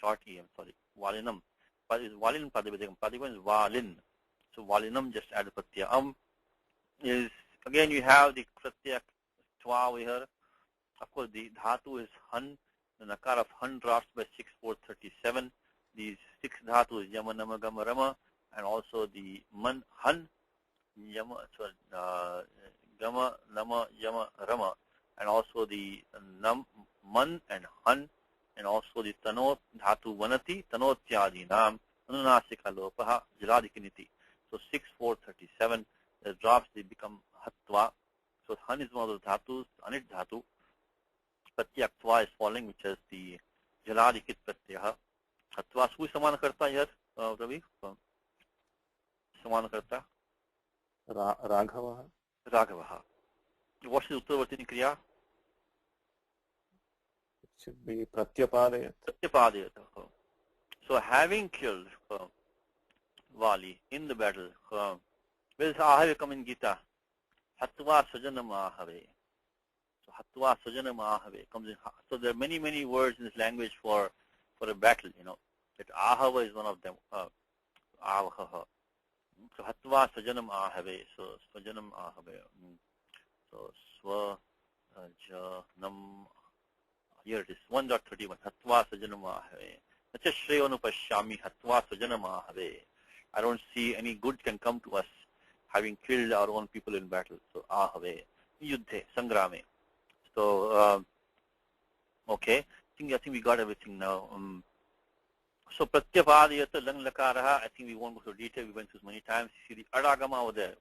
S1: short E, I'm sorry. Valinam. Is Valin Padavidam. Padavidam is Valin. So Valinam, just add Pratyam. Is again you have the Pratyak Twa over here. Of course the Dhatu is Han. The Nakar of Han drops by 6437. These 6 Dhatus, Yama, Nama, Gama, Rama, and also the Man, Han, Yama, Gama, Nama, Yama, Rama, and also the Nam, Man and Han, and also the Tanot Dhatu Vanati, Tanotyadi Nam, Anunasika Lopaha, Jaladikiniti. So 6437, the drops, they become Hatva. So Han is one of the Dhatus, Anit Dhatu. Pratyaktva is falling, which is the Jaladikit Pratyaha. Hatva, who is Samana Karta here, Ravi? Samana Karta?
S3: Raghava.
S1: Raghavaha. What is Uttaravati Kriya?
S3: It should be Pratyapadayat.
S1: Pratyapadayat. So having killed Vali in the battle, where does Ahave come in Gita? Hatva Sajanam Ahave. So Hatva Sajanam Ahave comes in. So there are many words in this language for a battle, That Ahava is one of them. Ahava. So Hatva Sajanam Ahave. So Sajanam Ahave. So Swa Janam. Here it is, 1.31. Hatva Sajanam Ahave. Nacha Shreyonu Pashyami Hatva Sajanam Ahave. I don't see any good can come to us having killed our own people in battle. So ahave, yuddhe, sangrame. So okay, I think we got everything now. So pratyapadayata lang lakaraha, I think we won't go to detail, we went through many times. You see the adagama over there.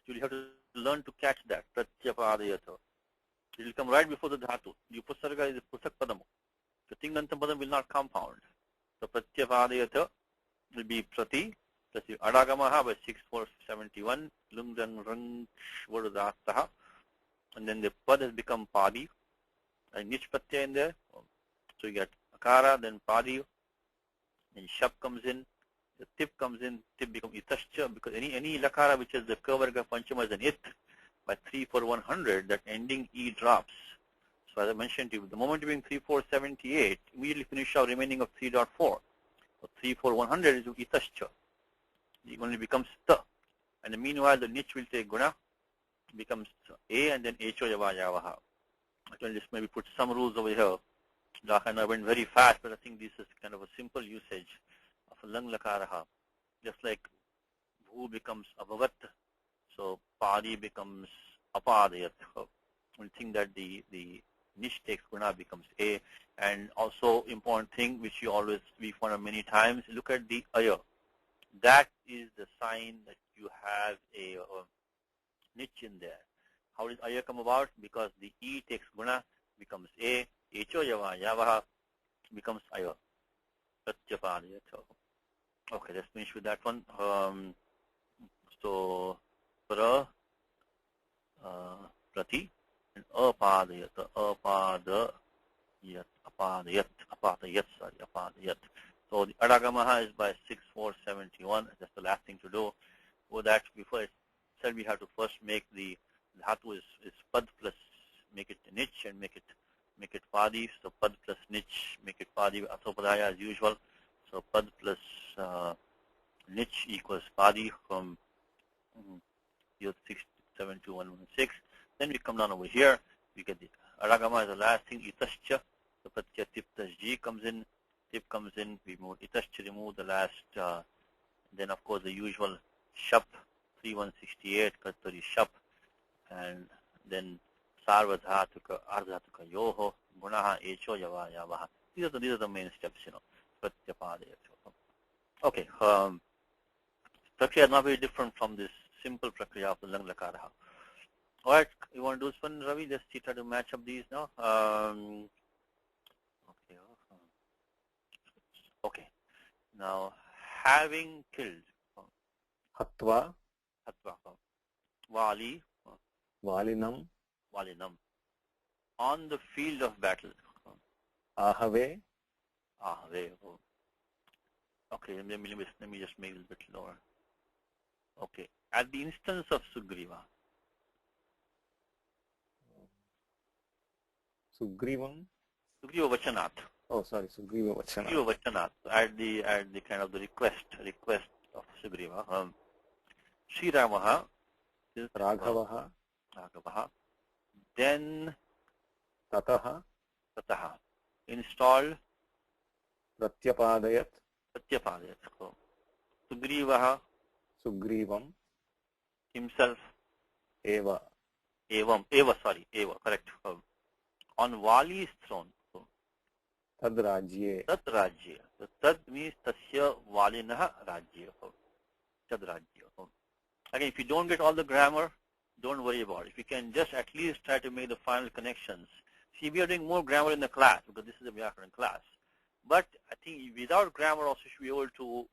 S1: So you have to learn to catch that. Pratyapadayata. It will come right before the dhatu. The upasarga is the pusak padam. The tingantam padam will not compound. So pratyapadayata will be prati plus the adagamaha by 6471. Lungdang rang shvardataha. And then the pad has become padi. And nich pratyaya in there. So you get akara, then padi. Then shap comes in. The tip comes in. Tip becomes itascha, because any lakara which is the kavarga panchama is an it. By 3 for 100, that ending E drops. So as I mentioned to you, the moment you bring 3, 4, 78, immediately finish our remaining of 3.4. So 3, 4, 100 is itascha. It only becomes ta. And meanwhile, the nich will take guna, becomes a, and then echo yava yavaha. I can just maybe put some rules over here. And I went very fast, but I think this is kind of a simple usage of lang lakaraha. Just like bhu becomes abhavat. So padi becomes apadayat. We think that the nish takes guna becomes a. And also important thing which we found many times, look at the aya. That is the sign that you have a niche in there. How does aya come about? Because the e takes guna becomes a, echo yava yavaha becomes aya. Pratyapadayat. Okay, let's finish with that one. So pra prati and apadayat. So the adagamaha is by 6471. That's the last thing to do. For that, before I said we have to first make the dhatu is pad plus make it nich and make it padi. So pad plus nich, make it padi. Athopadaya as usual. So pad plus nich equals padi from 67116. Then we come down over here. We get the adagama is the last thing. Itascha. The pratya tip ji comes in. Tip comes in. We move itascha, remove the last. Then of course the usual shap 3168 katari shap, and then sarvadhatuka ardhatuka yoho gunaha echo yava yavaha. These are the main steps, pratyapadaya. Okay. Prakriya is not very different from this simple prakriya of the lang lakaraha. All right, you want to do this one, Ravi? Let's try to match up these now. Okay. Now, having killed.
S3: Hatva.
S1: Vali.
S3: Valinam.
S1: On the field of battle.
S3: Ahave.
S1: Okay, let me just make it a bit lower. Okay. At the instance of Sugriva.
S3: Sugrivam.
S1: Sugriva Vachanat.
S3: Oh, sorry, Sugriva Vachanat.
S1: Sugriva Vachanat. At the kind of the request of Sugriva. Sri Ramaha.
S3: Raghavaha.
S1: Then
S3: Tataha.
S1: Installed
S3: Pratyapadayat.
S1: Sugrivaha.
S3: Sugrivam.
S1: Himself.
S3: Eva.
S1: Eva, correct. On Vali's throne.
S3: Tad Rajye.
S1: So Tad means Tasya Valinaha Rajye. Tad Rajye. Again, if you don't get all the grammar, don't worry about it. If you can just at least try to make the final connections. See, we are doing more grammar in the class because this is a Vyakaran class. But I think without grammar also you should be able to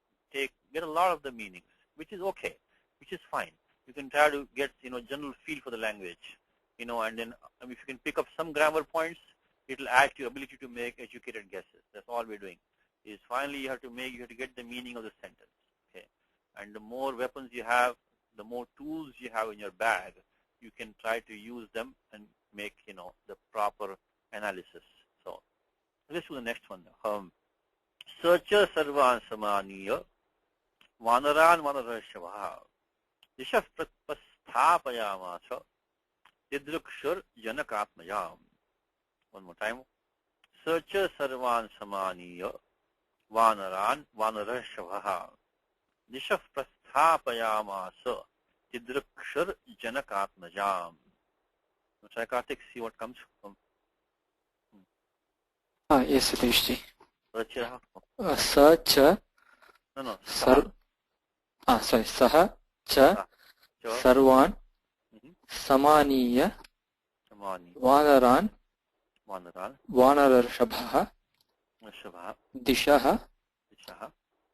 S1: get a lot of the meanings, which is okay, which is fine. You can try to get general feel for the language, and then if you can pick up some grammar points, it will add to your ability to make educated guesses. That's all we're doing. Is finally you have to get the meaning of the sentence. Okay, and the more weapons you have, the more tools you have in your bag, you can try to use them and make the proper analysis. So let's do the next one. Searcha sarvan samaniya vanaran vanarashavaha dishaf pratpasthapayamasa tidrukshur janakatmayam. One more time. Searcha sarvan samaniya vanaran vanarashavaha Nishaf prasthapayamasa tidrukshar janakatmajam. Try Karthik, see what comes from.
S2: Yes, Satishji.
S1: Rachiraha.
S2: Sa cha
S1: No.
S2: saha cha sarvan samaniya vanaran vanararshabha dishaha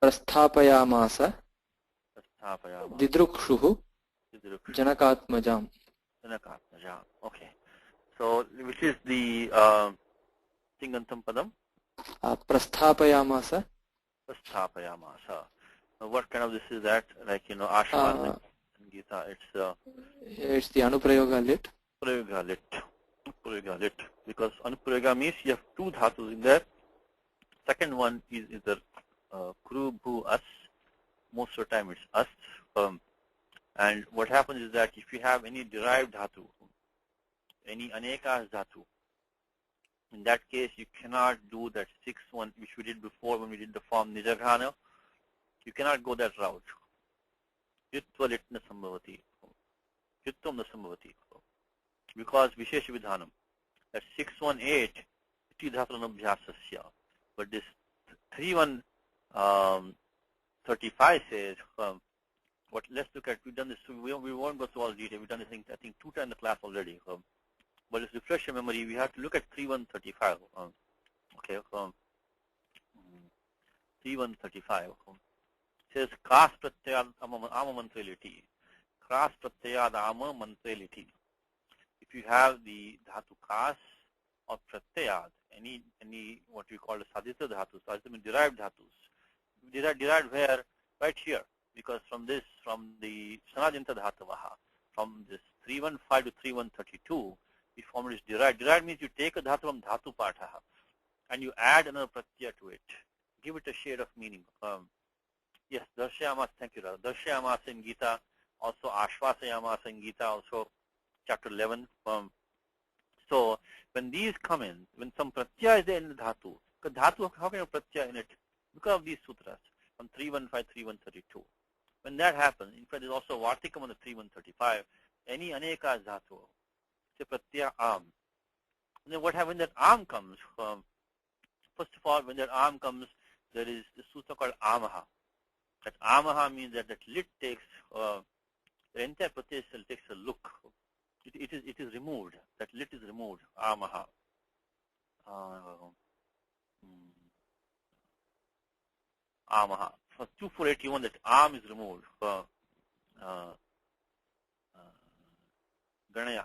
S2: prasthapayamasa didrukshuhu janakatmajam.
S1: Okay. So, which is the Tingantam Padam?
S2: Prasthapayamasa.
S1: Prasthapayamasa. Now, what kind of this is that? Like, Ashwan and Gita,
S2: it's the Anuprayoga lit.
S1: Prayoga lit. Because Anuprayoga means you have two dhatus in there. Second one is either kru, bhu, as. Most of the time it's as. And what happens is that if you have any derived dhatu, any anekas dhatu, in that case you cannot do that 6-1 which we did before when we did the form nijaghana. You cannot go that route. Yutva litna sambhavati. Yutvam na sambhavati. Because Vishesha Vidhanam, that 618 iti dhaturanabhyasasya. But this 3135 says, let's look at, we've done this, we won't go through all the detail, we've done this thing, I think 2 times in the class already. But let's refresh your memory, we have to look at 3135. Okay, 3135. It says, Kras pratyayad ama mantreliti. Kras pratyayad ama mantreliti. If you have the dhatu kas or pratyayad, any what we call the sadhita dhatus, sadhita means derived dhatus. Derived where? Right here. Because from the sanajanta dhatavaha, from this 315 to 3132, the form is derived. Derived means you take a dhatu from dhatu patha and you add another pratyaya to it. Give it a shade of meaning. Yes, darshayamas, thank you, Radha. Darshayamas in Gita, also ashvasayamas in Gita, also chapter 11. So when these come in, when some pratyaya is there in the dhatu, how can you pratyaya in it? Because of these sutras from 315, 3132. When that happens, in fact, there's also Vartikam on the 3135. Any aneka dhatu, say pratyaya am. And then what happens when that am comes? First of all, when that am comes, there is the sutra called amaha. That amaha means that lit takes, the entire pratyaya takes a look. It is removed. That lit is removed. Amaha. Amaha. For 2481, that am is removed. Ganaya.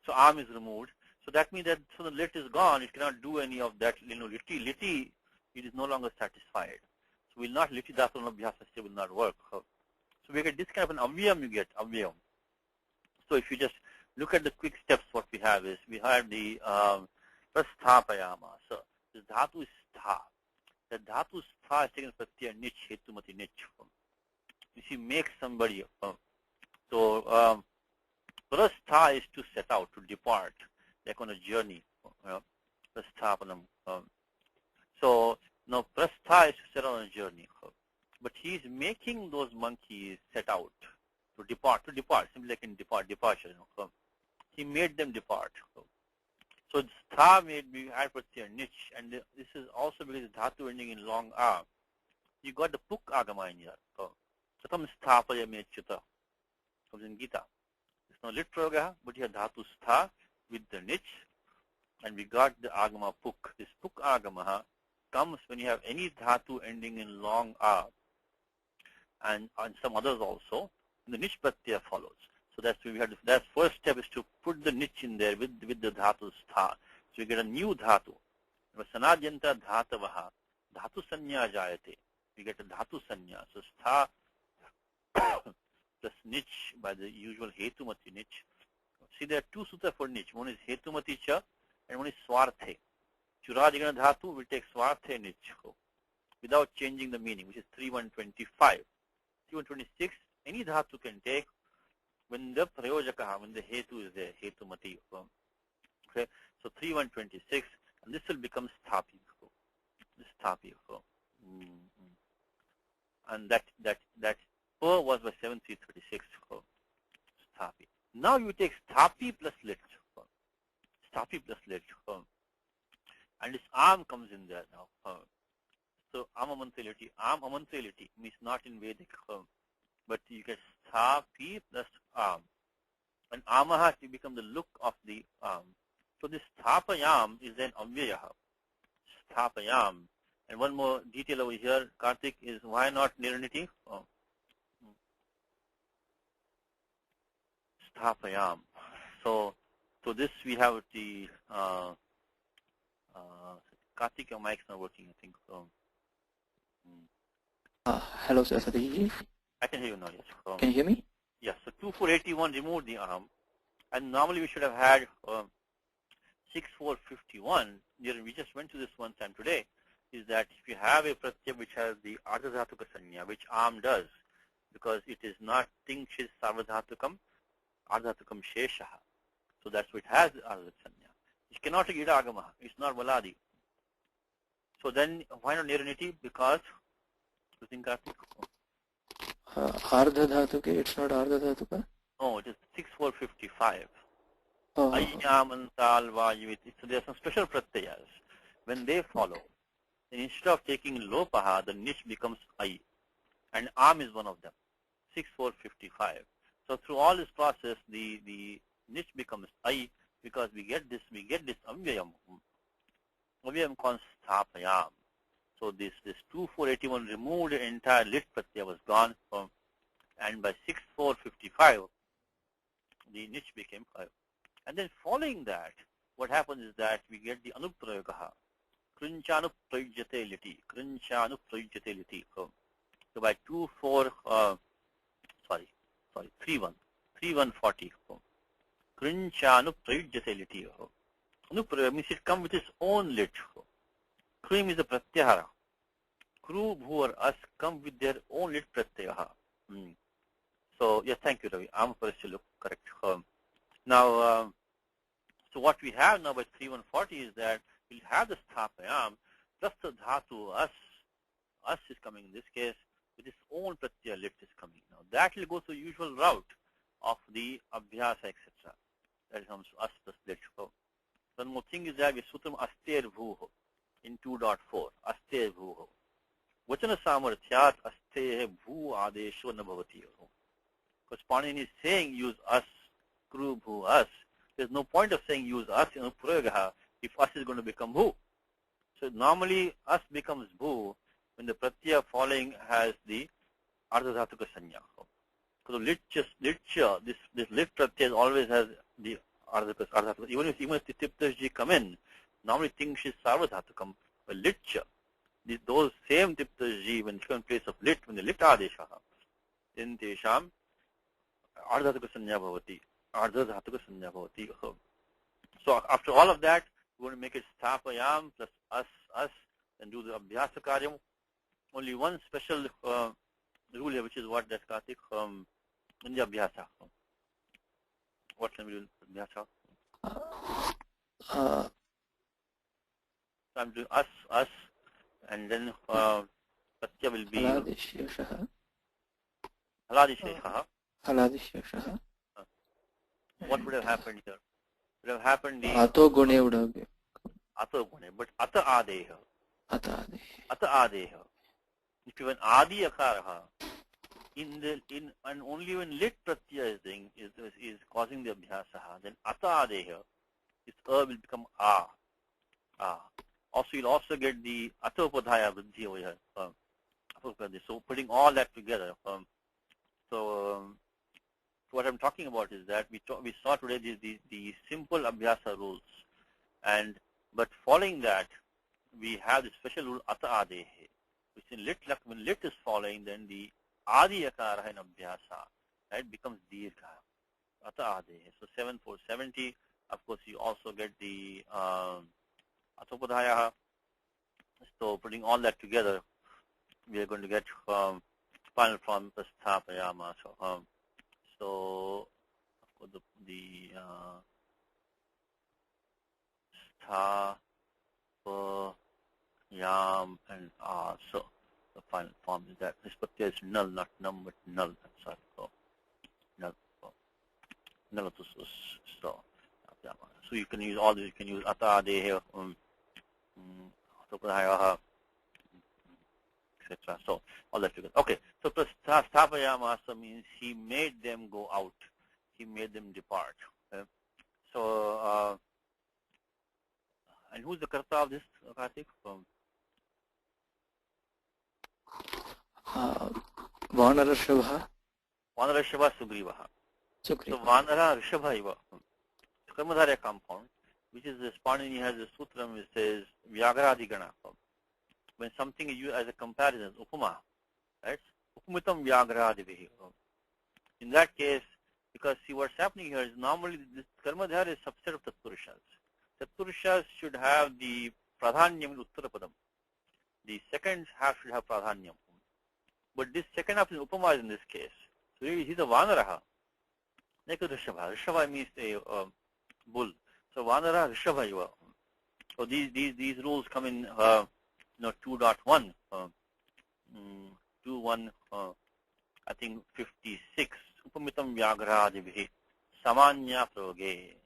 S1: So am is removed. So that means that so the lit is gone. It cannot do any of that. Liti, it is no longer satisfied. So will not liti dhatunabhyasasya will not work. So we get this kind of an avyam. You get avyam. So if you just look at the quick steps, what we have is we have the prasthapayama. So this dhatu is stha. The dhatu stha is taken pratyaya nich, hetumati nich. You see, make somebody. So prastha is to set out, to depart, like on a journey. Prasthapanam. So now prastha is to set out on a journey. But he is making those monkeys set out. To depart, simply like in departure. He made them depart. So stha made me add pratyaya nich, and this is also because dhatu ending in long a. You got the puk agama in here. Satam sthapaya mechyuta comes in Gita. It's not lit prayoga, but you have dhatu stha with the nich, and we got the agama puk. This puk agama comes when you have any dhatu ending in long a, and some others also. The niche pratyaya follows. So that's where we had that first step is to put the niche in there with the dhatu stha. So we get a new dhatu. Sanajanta dhatavaha. Dhatu sanya jayate. We get a dhatu sanya. So stha plus niche by the usual hetumati niche. See, there are two sutras for niche. One is hetumati cha and one is swarthe. Churajagana dhatu will take swarthe niche without changing the meaning, which is 3125. 3126. Any dhatu can take when the prayojaka, when the hetu is there, hetumati. Okay, so 3126, and this will become sthapi. and that per was by 7336. Sthapi. Now you take sthapi plus lit. Sthapi plus lit. And this arm comes in there now. So amamantality. Amamantality means not in Vedic. But you get sthapi plus arm. And amaha to become the look of the arm. So this sthapayam is then avyayaha. Sthapayam. And one more detail over here, Karthik, is why not nirniti? Sthapayam. So this we have the Karthik, your mic's not working, I think.
S2: Hello, Saraswati.
S1: I can hear you now, yes.
S2: Can you hear me?
S1: Yes, so 2481 removed the arm, and normally we should have had 6451. We just went to this one time today, is that if you have a pratyaya which has the ardhadhatuka sanya, which arm does, because it is not tingshiz sarvadhatukam, ardhatukam sheshaha. So that's what it has, ardhadhatuka sanya. It cannot take ida agamaha. It's not valadi. So then, why not nirniti? Because, you think, Karthik?
S2: Ardha dhatuke, it's not ardha dhatuka?
S1: No, it is 6455.
S2: Oh.
S1: Ayyamantal vayuviti. So there are some special pratyayas. When they follow, then instead of taking lopaha, the niche becomes ay. And arm is one of them. 6455. So through all this process, the niche becomes ay, because we get this avyayam. Avyayam called sthapayam. So this 2481 removed, the entire lit pratyaya was gone from, and by 6455 the niche became 5. And then following that, what happens is that we get the anuprayagaha. Krinchanuprayjate liti. Krinchanuprayjate liti. So by 3140. Krinchanuprayjate liti. Anuprayag means it comes with its own lit. Krim is a pratyahara. Kru, bhu, or us come with their own lit pratyaha. So, yes, thank you, Ravi. Am Parasya look correct. Now, so what we have now by 3140 is that we'll have the sthapayam plus the dhatu us. Us is coming in this case with its own pratyaya lit is coming. Now, that will go through the usual route of the abhyasa, etc. That comes us plus lit. One more thing is that we sutram aster bhuho in 2.4. Aster bhuho. Vachana samarthyat aste bhu adesho nabhavati. Because Panini is saying use us, kru bhu us. There's no point of saying use us in prayagaha if us is going to become bhu. So normally us becomes bhu when the pratyaya following has the ardhadhatuka sanya. So litcha, this lit pratyaya always has the ardhadhatuka. Even if the tiptaji come in, normally things is sarvadhatukam. But litcha, those same tiptaji when in place of lit, when the lit adesha, in tesham ardhadhatuka sanya bhavati. Ardhadhatuka sanya bhavati. So after all of that, we're going to make it sthapayam plus us, and do the abhyasa karyam. Only one special rule here, which is what that's Karthik in the abhyasa. What can we do in abhyasa? So I'm doing us, and then Satya will be Haladisheshaha.
S2: Haladisheshaha.
S1: What would have happened here? Would have happened the
S2: Ato gune would have been.
S1: Ato gune, but Ata adeha.
S2: Ata
S1: adeha. If you have an adi akaraha, and only when lit pratyaya is causing the abhyasaha, then Ata adeha, this will become a. Also, you'll also get the atopadhaya vridhi over here. So putting all that together. So what I'm talking about is that we saw today the simple abhyasa rules, but following that we have the special rule ata adehe, which in lit, when lit is following, then the adi akara in abhyasa, right, becomes dirgha. Ata adehe. So 7470. Of course, you also get the atopadhaya. So putting all that together, we are going to get final form sthapayama. So of course the stha, yam, and so The final form is that. This pratyaya is null, not num, but null. Sorry. Null. Null. So you can use all this. You can use ata, dehe, etc. So all that together. Okay. So sthapayamasa means he made them go out. He made them depart. Okay? So and who's the karta of this, Karthik?
S2: Vanara Rishabha.
S1: Vanara Rishabha Sugrivaha. So
S2: Sugriva.
S1: Vanara Rishabha iva. Karmadharya compound, which is this Panini has a sutram which says Vyagradigana. When something is used as a comparison, upama, right? Upumitam Vyagradivihi. In that case, because see what's happening here is normally this Karmadhara is a subset of Tatpurushas. Tatpurushas should have the Pradhanyam in Uttarapadam. The second half should have Pradhanyam. But this second half is Upama in this case. So really he's a Vanaraha. Like a Rishabha. Rishabha means a bull. So Vanara Rishabha iva. So these rules come in 2.1. 2.1 I think 56. Upamitam Vyagradivihi Samanya Proge.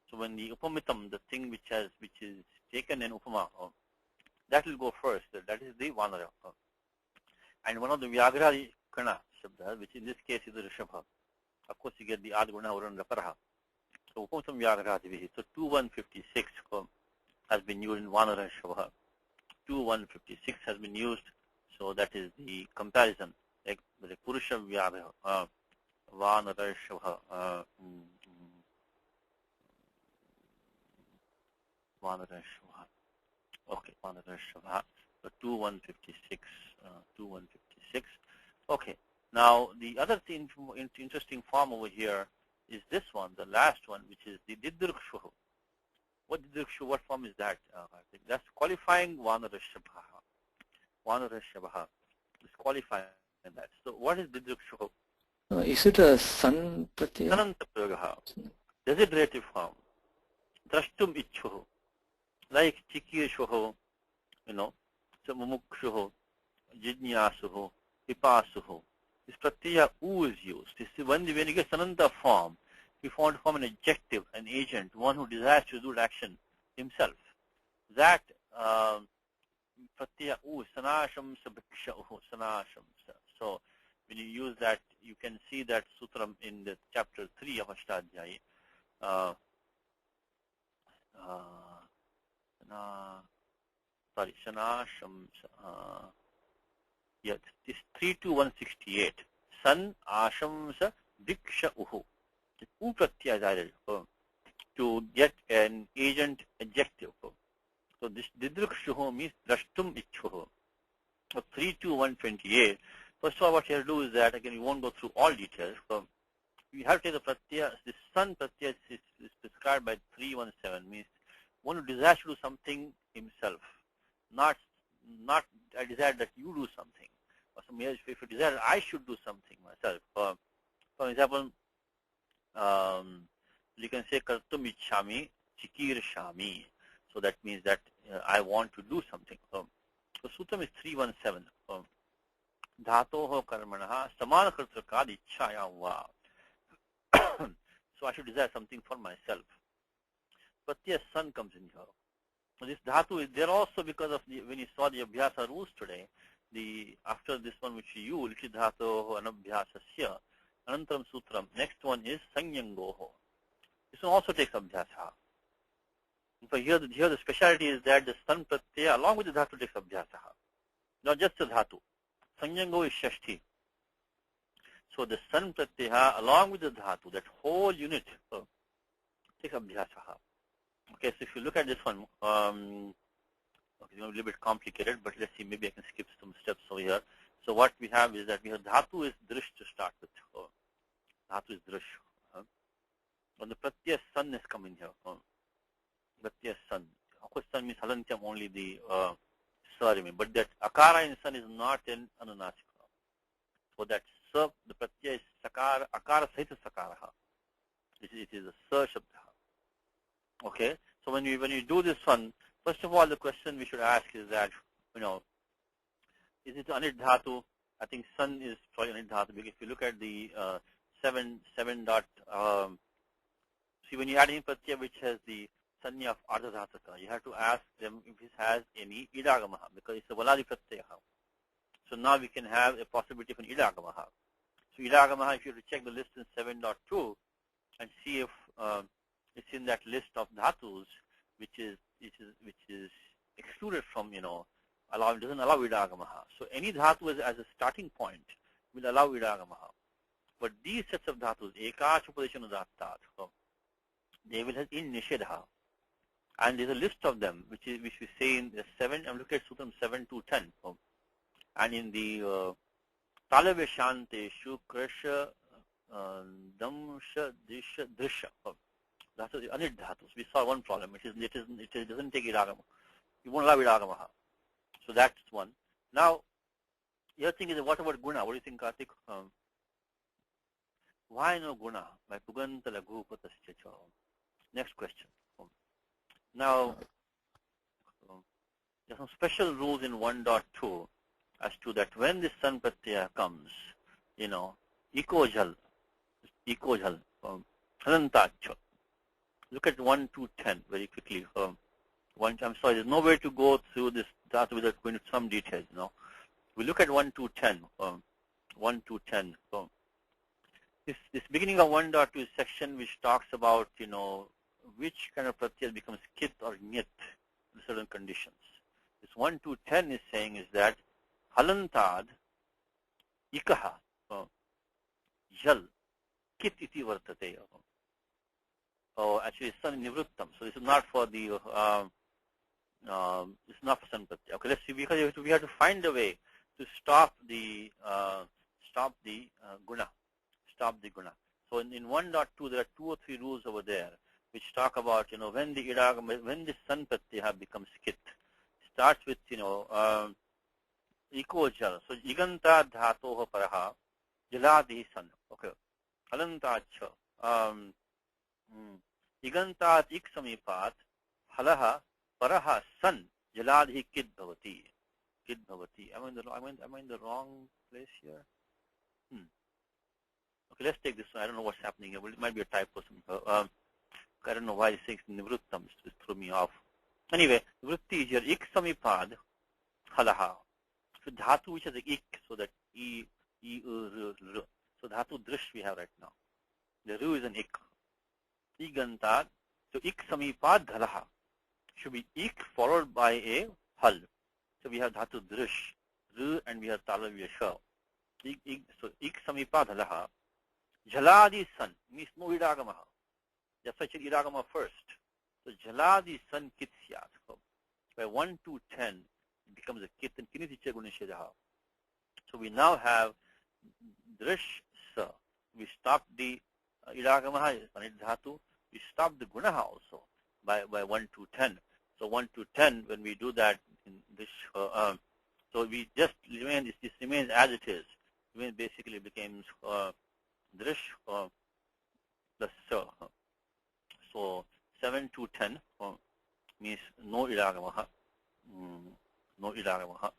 S1: So when the Upamitam, the thing which is taken in Upama, that will go first. That is the Vanara. And one of the Vyagradi Kana Shabda, which in this case is the Rishabha. Of course you get the Adguna or Raparaha. So Upamitam Vyagradivihi. So 2.156 has been used in Vanara Rishabha. 2.156 has been used. So that is the comparison. Like the Purusha Vyagra. Vanara Rishabha. Vanara Rishabha. Okay, Vanara Rishabha. So 2.156. 2.156. Okay. Now the other thing, interesting form over here is this one, the last one, which is the Didrukshuhu. What Didrukshuhu? What form is that? That's qualifying Vanara Rishabha. Vanara Rishabha is qualifying that. So what is Didrukshuhu?
S2: Is it a sun pratyaya?
S1: Sananta Pragaha. Desiderative form. Drashtum Ichchuhu. Like Chikirshuhu, so Mumukshuhu, Jidnyasuhu, Pipasuhu. This pratyaya u is used. This is when you get Sananta form, you want to form an adjective, an agent, one who desires to do action himself. That pratyaya u, sanasham sabhikshahu, sanasham. So when you use that, you can see that sutram in the chapter 3 of Ashtadhyayi. Shanasham. Yes, this 32168. San ashamsa diksha uhu. U pratyaya is added to get an agent adjective. So this didrukshuhu means drashtum ichchuhu. So 32128. First of all, what you have to do is that, again, you won't go through all details. So you have to take the pratyaya. The sun pratyaya is prescribed by 317, means one who desires to do something himself, not I desire that you do something. Or if you desire I should do something myself. For example, you can say kartum ichchami, chikirshami. So that means that I want to do something. So sutram is 317. Dhatoho karmanaha samanakartrikad ichchaya va. So I should desire something for myself. Pratyaya sun comes in here. So this dhatu is there also because of when you saw the abhyasa rules today. After this one which you use, lichi dhatoho anabhyasasya anantaram sutram. Next one is sanyangoho. This one also takes abhyasa. So here the speciality is that the sun pratyaya along with the dhatu takes abhyasa. Not just the dhatu. Sanyango is shashti. So the sun pratyaya along with the dhatu, that whole unit takes abhyasa. Okay, so if you look at this one, it's a little bit complicated, but let's see, maybe I can skip some steps over here. So what we have is that we have dhatu is drish to start with. Dhatu is drish. And the pratyaya sun is coming here. Pratyaya sun. Of course, sun means halantyam only the sarimi, but that akara in sun is not in anunasika. So that sa, the pratyaya is sakara, akara sahita sakaraha. It is a sa shabda. Okay, so when you do this one, first of all, the question we should ask is that, is it anit dhatu? I think sun is probably anit dhatu, because if you look at the 7 dot, see, when you add in pratyaya which has the sanya of ardhadhataka, you have to ask them if it has any idagamaha, because it's a valadi pratyaya. So now we can have a possibility of an idagamaha. So idagamaha, if you have to check the list in 7.2 and see if it's in that list of dhatus which is excluded from, doesn't allow idagamaha. So any dhatu as a starting point will allow idagamaha. But these sets of dhatus, ekach upadeshanu dhatat, they will have in nishedha. And there's a list of them which we say in the 7, I'm looking at Sutram 7 to 10. And in the Talave Shanteshu Krasha Damsha Disha Drisha. That's the anit dhatus. We saw one problem. It doesn't take idagama. You won't allow idagamaha. So that's one. Now, the other thing is, what about guna? What do you think, Karthik? Why no guna? By Puganta Laghu Patascha. Next question. Now, there are some special rules in 1.2 as to that when this sun pratyaya comes, ekojal, halantacha. Look at 1 to 10 very quickly. I'm sorry, there's no way to go through this data without going into some details. We look at 1 to 10. 1 to 10. This beginning of 1.2 is section which talks about, which kind of pratyaya becomes kit or nyat in certain conditions. This 1 to 10 is saying is that halantad ikaha jal kit iti vartate. Actually, sun nivrittam. So this is not for the it's not for sun pratyaya. Okay, let's see, because we have to find a way to stop the guna. Stop the guna. So in 1.2 there are 2 or 3 rules over there which talk about when the sun pratyaya becomes kit. Starts with ekojal. So iganta dhatoha paraha jaladi san. Okay. Halantacha. Igantat ik samipat halaha paraha san jaladhi kid bhavati. Kid bhavati. Am I in the wrong place here? Okay, let's take this one. I don't know what's happening here. It might be a typo. I don't know why it's saying nivrittam. It threw me off. Anyway, vritti is here. Ik samipad halaha. So dhatu which has a ik, so that e, r. So dhatu drish we have right now. The ru is an ik. Igantad. So ik samipad halaha. Should be ik followed by a hal. So we have dhatu drish, ru, and we have talavya sha. So ik samipad halaha. Jaladi san means no idagamaha. That's why it's idagama first. So jaladi san kit syat. By 1 to 10 it becomes a kit and kiniticha gunishedaha. So we now have drish sa. We stop the idagamaha, anit dhatu. We stop the gunaha also by 1 to 10. So 1 to 10, when we do that in this, so we just remain, this remains as it is. It basically becomes drish plus sa. So 7 to 10 means no idagamaha. No idagamaha.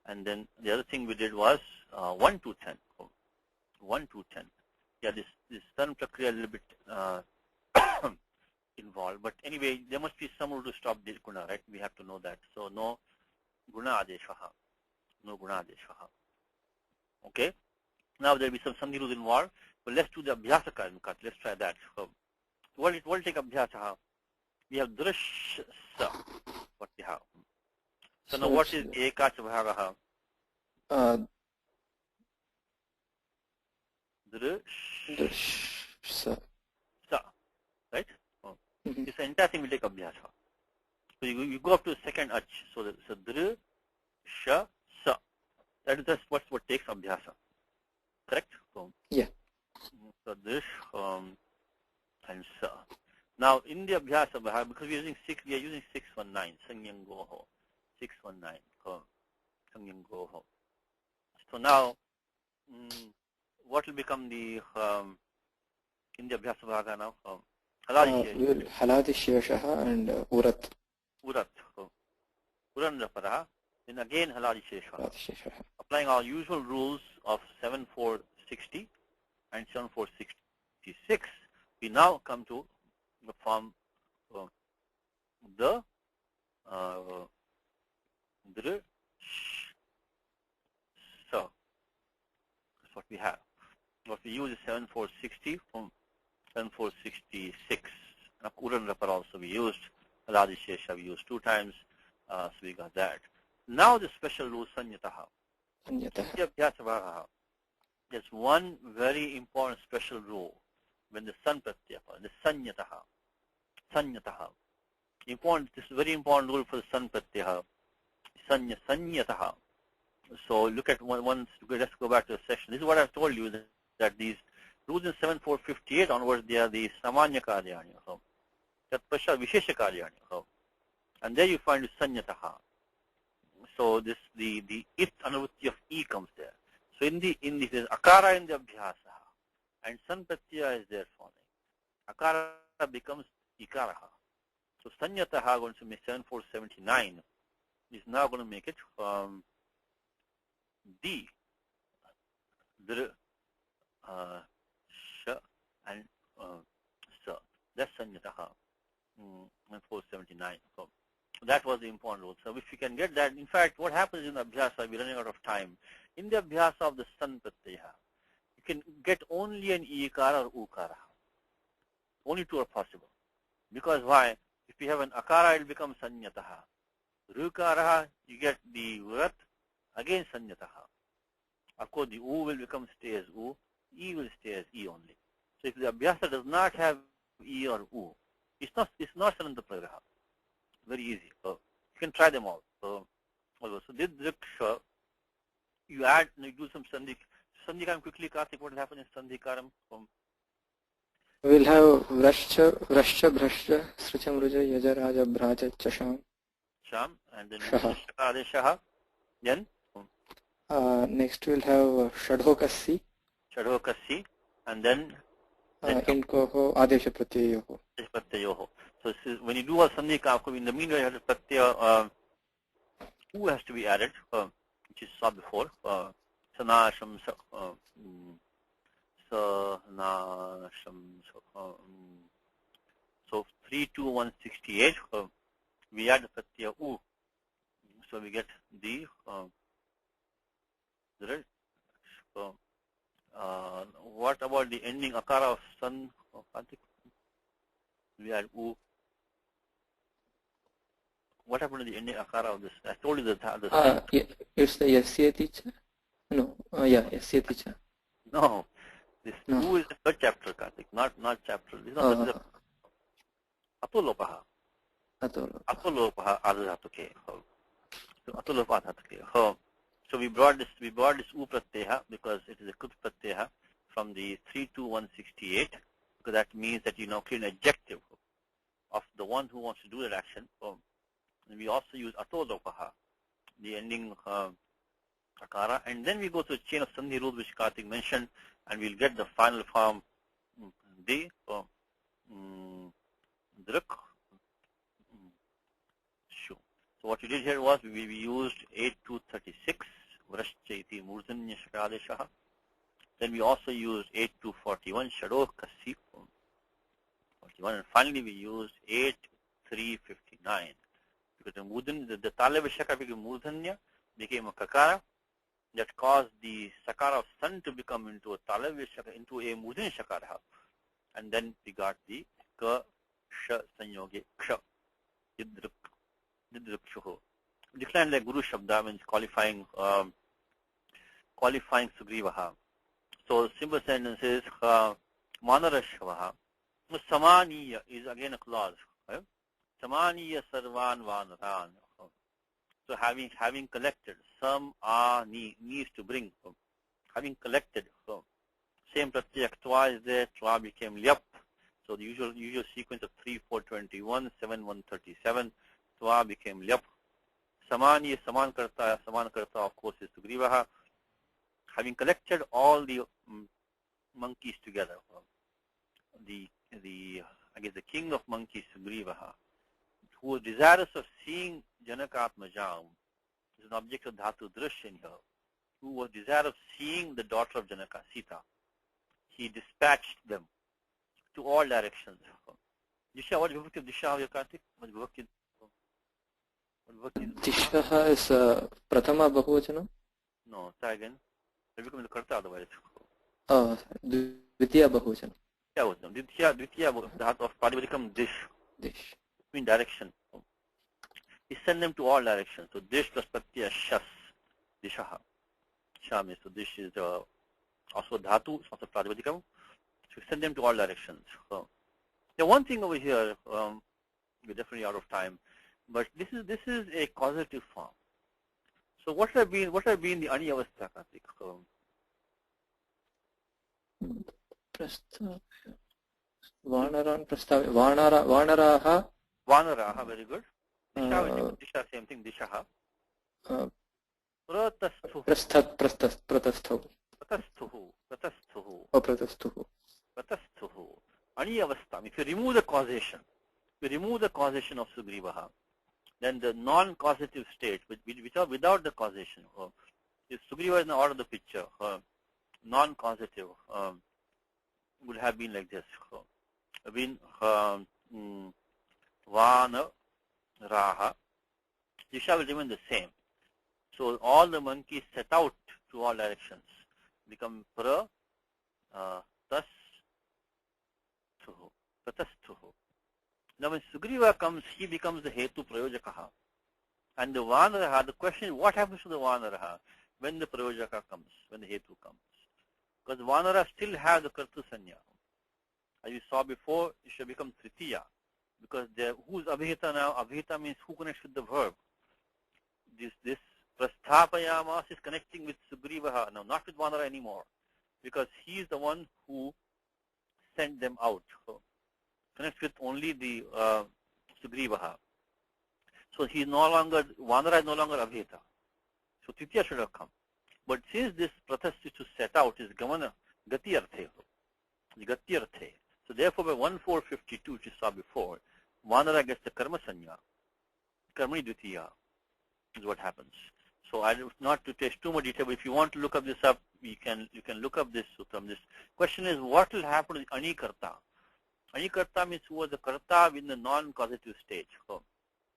S1: And then the other thing we did was 1 to 10. 1 to 10. Yeah, this sun prakriya a little bit involved. But anyway, there must be some rule to stop this guna, right? We have to know that. So no guna adeshaha. No guna adeshaha. Okay? Now there will be some sandhi rules involved. But let's do the abhyasa karmakat. Let's try that. So we'll take abhyasa. We have drish sa. What we have. So now what is ekach bhagaha? Drish sa. Right? This entire thing will take abhyasa. So you go up to the second ach. So drish sa. That's what takes abhyasa. Correct?
S2: Yeah.
S1: So this and sa. Now in the abhyasa, because we are using 619, Sangyam Goho. 619, Sangyam Goho. So now, what will become the in the abhyasa bhaga now?
S2: Haladi Sheshaha and Urat.
S1: Urat. Urandaparaha. then again haladi shesha.
S2: Adishesha.
S1: Applying our usual rules of 7460 and 7466, we now come to the form the dr so. That's what we have. What we use is 7460 from 7466. Uran Rapar also we used. Haladi Shesha we used 2 times. So we got that. Now the special rule Sanyataha.
S2: Sanyataha.
S1: There's one very important special rule when the sun pratyaya, the Sanyataha. Sanyataha. Important, this is a very important rule for the sun pratyaya. Sanyataha. So look at one, let's go back to the section. This is what I've told you, that these rules in 7458 onwards, they are the Samanya Karyani. Tatpasha Vishesha Karyani. And there you find the Sanyataha. So this the it anavrutti of E comes there. So in the there's akara in the abhyasa and san pratyaya is there forming. Akara becomes ikaraha. So sanyataha going to make 7479 is now going to make it D dr sh and sa. That's sanyataha 479. So that was the important rule. So if you can get that, in fact, what happens in the abhyasa, we're running out of time. In the abhyasa of the san pratyaya, you can get only an ikara or ukara. Only 2 are possible. Because why? If you have an akara, it will become sanyataha. Rukaraha, you get the vrat, again sanyataha. Of course, the u will become stay as u, e will stay as e only. So if the abhyasa does not have e or u, it's not sananta pragraha. Very easy. So you can try them all. So this driksha, you add, you do some sandhikaram quickly. Karthik, what will happen in sandhikaram?
S2: We'll have vrashcha, bhrashcha, sricham, ruja, yaja, raja, bhraja, chasham.
S1: Sham, and then shakadeshaha. Then?
S2: Next we'll have shadhokasi.
S1: Shadhokasi. And then?
S2: Inkoho, adesha pratyayoho.
S1: Pratyayoho. So this is, when you do a sandhikaram, in the meanwhile you have the pratyaya, u has to be added, which is saw before. Sanasham, sanasham. So 32168, we add the pratyaya u. So we get the what about the ending akara of san? We add u. What happened to the ending akara of this? I told you that
S2: it's the yasya teacher. No, yasya teacher.
S1: No, this u is the 3rd chapter, Karthik, not chapter. This is not atolopaha. Atolopaha adhatuke. So atolopaha adhatuke. So we brought this u pratyaha because it is a kut pratyaha from the 32168, because that means that you now create an adjective of the one who wants to do that action. And we also use atolopaha, the ending akara, and then we go to a chain of sandhi rules which Karthik mentioned, and we'll get the final form D, drak, shu. So what we did here was we used 8236, vrashchaiti murdhanya shakadeshaha. Then we also used 8241, shadokasi, 41, and finally we used 8359. Because the talav shaka became murdhanya, became a kakara, that caused the sakara of sun to become into a talav shaka, into a murdhanya shakara. And then we got the ka, sha, sanyoge, ksha, didrukshuho. Declined like Guru Shabda means qualifying Sugrivaha. So simple sentence is Manarashvaha. Samaniya is again a clause. Right? Samaniya sarvan vanaran. So having collected, some are needs to bring. Having collected, so same pratyaya twa is there, twa became lyap. So the usual sequence of 3, 4, 21, 7, 137, twa became lyap. Samani is saman karta of course is Sugrivaha. Having collected all the monkeys together, I guess the king of monkeys Sugrivaha, who was desirous of seeing Janakatmajam, is an object of dhatu drish in here, who was desirous of seeing the daughter of Janaka, Sita. He dispatched them to all directions. Disha, what is Vibhakti of Disha here, Kartik? What is Vibhakti?
S2: Dishaha is Pratama Bahuvachanam?
S1: No, try again. It becomes the Karta otherwise.
S2: Dvitiya Bahuvachanam.
S1: Dvitiya dhatu of Pradipradikam dish.
S2: Dish.
S1: In direction. He sent them to all directions. So dish plus pratyaya shas. Dishaha. Shah means so dish is also dhatu, also Pradipradikam. So he sent them to all directions. The one thing over here, we're definitely out of time, but this is a causative form. So what have been the aniyavastha, Kartik?
S2: Vanaran Prastavya. Vanaraha.
S1: Vanaraha, very good. Disha, same thing, Dishaha. Pratasthu.
S2: Pratasthu.
S1: Aniyavastha. If you remove the causation, of Sugrivaha, then the non-causative state, which are without the causation, if Sugriva is not out of the picture, non-causative would have been like this. Vana, Raha. Disha will remain the same. So all the monkeys set out to all directions. Become pra, tas, tuhu, pratasthuhu. Now when Sugriva comes, he becomes the hetu prayojakaha. And the Vanaraha, the question is what happens to the Vanaraha when the prayojaka comes, when the hetu comes? Because Vanara still has the kartu sanya. As we saw before, it should become tritiya. Because who's abhita now? Abhita means who connects with the verb. This prasthapayamas is connecting with Sugrivaha, now not with Vanara anymore. Because he is the one who sent them out. So connects with only the Sugrivaha. So he is no longer, Vanara is no longer abhita. So tritiya should have come. But since this pratas is to set out, is gamana, gati arthe. Gati arthe. So therefore by 1452, which you saw before, Vanara gets the karma sanya. Karmani dvitiya is what happens. So I do not to taste too much detail, but if you want to look up this up, you can look up this sutram. This question is what will happen to anikarta? Anikarta means who was the karta in the non-causative stage. So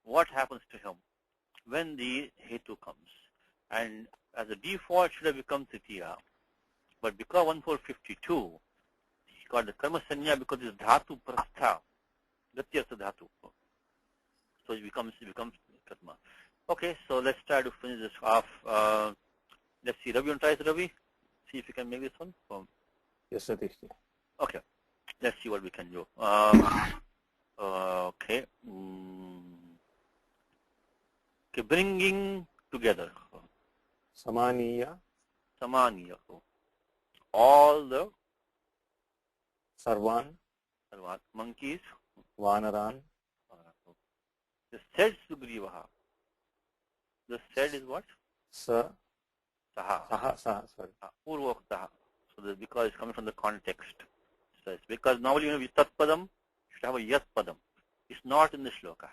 S1: what happens to him when the hetu comes? And as a default should have become tritiya. But because 1452, he got the karma sanya because it's dhatu prastha. Gatyartha dhatu. So it becomes karma. Okay, so let's try to finish this off. Let's see. Ravi, you want to try this, Ravi? See if you can make this one.
S3: Yes, Satish.
S1: Okay. Let's see what we can do. Okay. Okay, bringing together.
S3: Samaniya.
S1: Samaniya. All the
S3: Sarvan.
S1: Monkeys.
S3: Vanaran.
S1: The said Sugrivaha. The said is what?
S3: Sa.
S1: Saha.
S3: Sorry.
S1: Purvoktaha. So this because it's coming from the context. So it's because normally when we tat padam, you should have a yat padam. It's not in the shloka.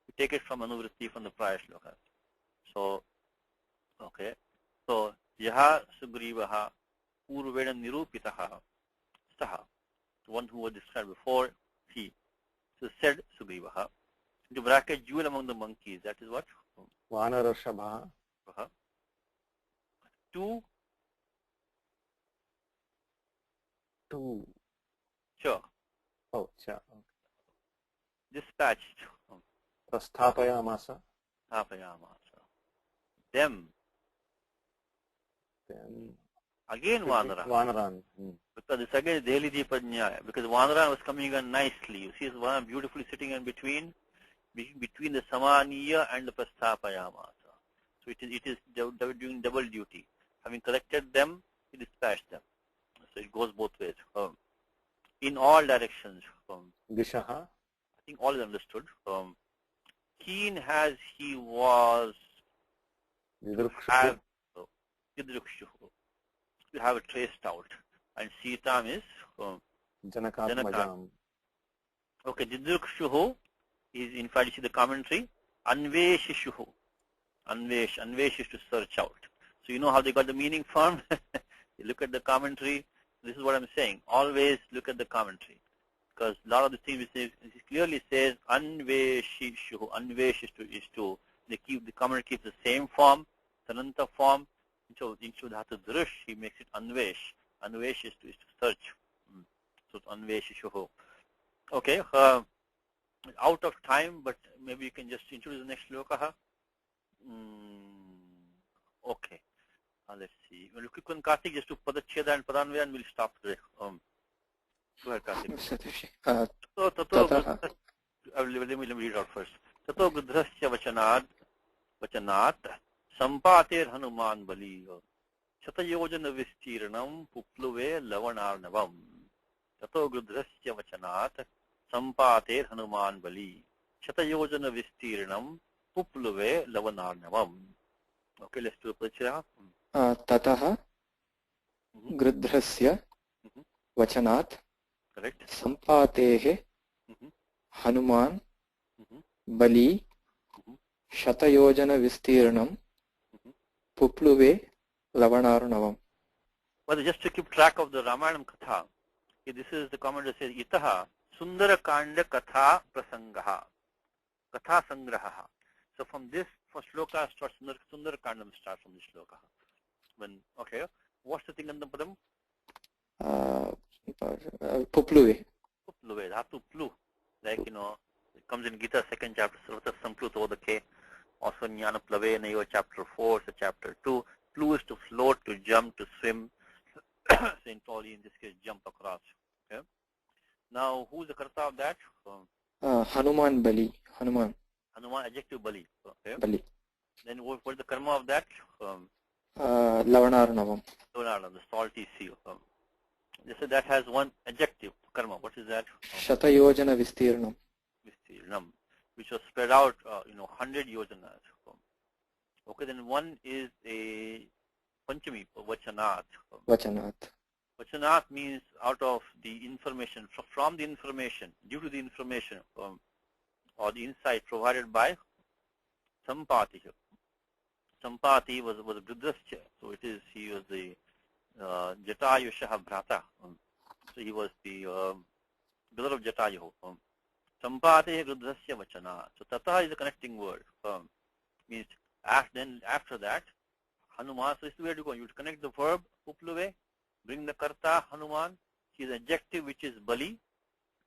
S1: We take it from anuvritti from the prior shloka. So, okay. So, yaha Sugrivaha purvena nirupitaha saha. The one who was described before, he. So said Sugrivaha. Into bracket, jewel among the monkeys. That is what?
S3: Vanarashabha.
S1: Two. Sure.
S3: Oh, sure.
S1: Dispatched.
S3: Prasthapayamasa.
S1: Them.
S3: Then
S1: Again Vanara.
S3: Vanaran.
S1: Because this again is Deli Dipanyaya. Because Vanara was coming in nicely. You see Vanara beautifully sitting in between the Samaniya and the Prasthapayamasa. So it is doing double duty. Having collected them, he dispatched them. So it goes both ways. In all directions.
S3: Dishaha.
S1: I think all is understood. Keen as he was
S3: Yidrukshu.
S1: You have it traced out. And Sitam is
S3: Janakatmajam.
S1: Okay, Didrukshuhu is in fact you see the commentary. Anveshishuhu. Anvesh. Anvesh is to search out. So you know how they got the meaning from? You look at the commentary. This is what I'm saying. Always look at the commentary. Because a lot of the things it clearly says Anveshishu. Anvesh is to the commentary keeps the same form, Sananta form. So instead of Dhatu Drush, he makes it Anvesh. Anvesh is to search. So it's Anveshishu. Okay. Out of time, but maybe you can just introduce the next shloka. Okay. Let's see. We'll quick one, Karthik, just to Padacheda and Padanvaya, and we'll stop today. Go ahead, Karthik. Let me read it out first. Tato Gudhrasya Vachanat Sampatir Hanuman Bali Shatayojana Vistirnam Pupluve Lavanarnavam. Tato Gudhrasya Vachanat Sampatir Hanuman Bali Shatayojana Vistirnam Pupluve Lavanarnavam. Okay, let's do the Pachira.
S2: Tataha Grudhrasya Vachanat Sampatehe Hanuman Bali Shatayojana Vistirnam Pupluve Lavanarnavam.
S1: Well, just to keep track of the Ramayanam Katha, this is the comment that says Itaha Sundara Kanda Katha Prasangaha Katha Sangraha. So from this first shloka starts Sundara Kandam starts from this shloka. Okay, what's the thing in the Padam?
S2: Pupluve.
S1: Pupluve, Dhatu Plu. Like, it comes in Gita, 2nd chapter, Sarvata Samplut over the K. Also Jnana Plave, Naiva, chapter 4, so chapter 2. Plu is to float, to jump, to swim. Saint Paul, in this case, jump across. Okay. Now, who's the Karta of that?
S2: Hanuman Bali. Hanuman,
S1: adjective Bali. Okay.
S2: Bali.
S1: Then what's the karma of that?
S2: Lavanarnavam.
S1: Lavanarnavam, the salty sea. They say that has one adjective, karma. What is that?
S2: Shatayojana Vistirnam.
S1: Vistirnam, which was spread out, 100 yojanas. Okay, then one is a Panchami, Vachanat.
S2: Vachanat.
S1: Vachanat means out of the information, from the information, due to the information, or the insight provided by Sampati. Sampati was Gudhrasya, so he was the Jatayushaha Bhrata. So he was the brother of Jatayu. Sampati Gudhrasya Vachana. So Tata is a connecting word. Means after that, Hanuman, so this is where to go. You would connect the verb, Upluve, bring the Karta, Hanuman, his adjective, which is Bali,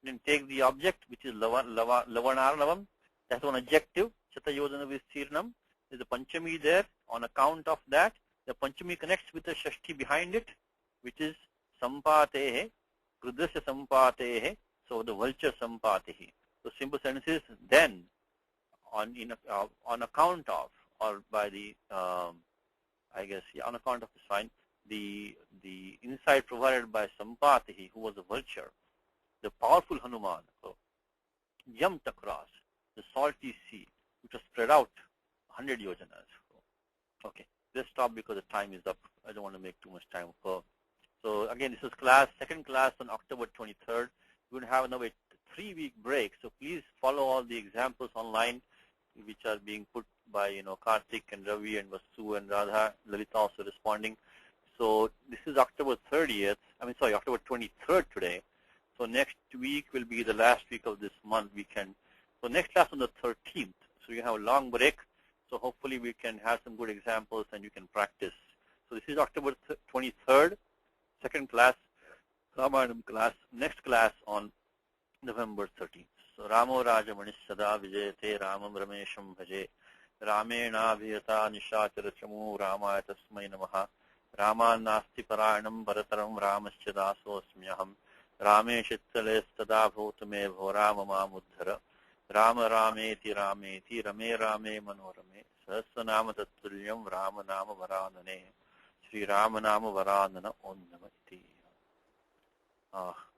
S1: then take the object, which is Lavanarnavam, that's one adjective, Shatayodana Vistirnam, there's a Panchami there. On account of that, the Panchami connects with the Shashti behind it, which is Sampatehe, Grudasya Sampatehe, so the vulture Sampatehe. So simple sentence is then, on account of, or by the, on account of the sign, the insight provided by Sampatehe, who was a vulture, the powerful Hanuman, jumped across the salty sea, which was spread out 100 yojanas. Okay, let's stop because the time is up. I don't want to make too much time. So again, this is second class on October 23rd. We're going to have another 3-week break. So please follow all the examples online, which are being put by Karthik and Ravi and Vasu and Radha, Lalita also responding. So this is October 23rd today. So next week will be the last week of this month weekend. So next class on the 13th. So you have a long break. So hopefully we can have some good examples and you can practice. So this is October 23rd, second class, Ramayanam class. Next class on November 13th. So Ramo Raja Manishada Vijayate Ramam Ramesham Bhaje Ramena Viyata Nishachara Chamu Ramaya Tasmai Namaha Rama Nasti Paranam Bharataram Ramasya Dasosmyaham Rame Shittale Stada Bhutame Bhorama Mamudhara Rama Rameti Rameti Rame Rame Manorame Sahasranama Tattulyam Rama Nama Varanane Sri Rama Nama Varanana Om Namati.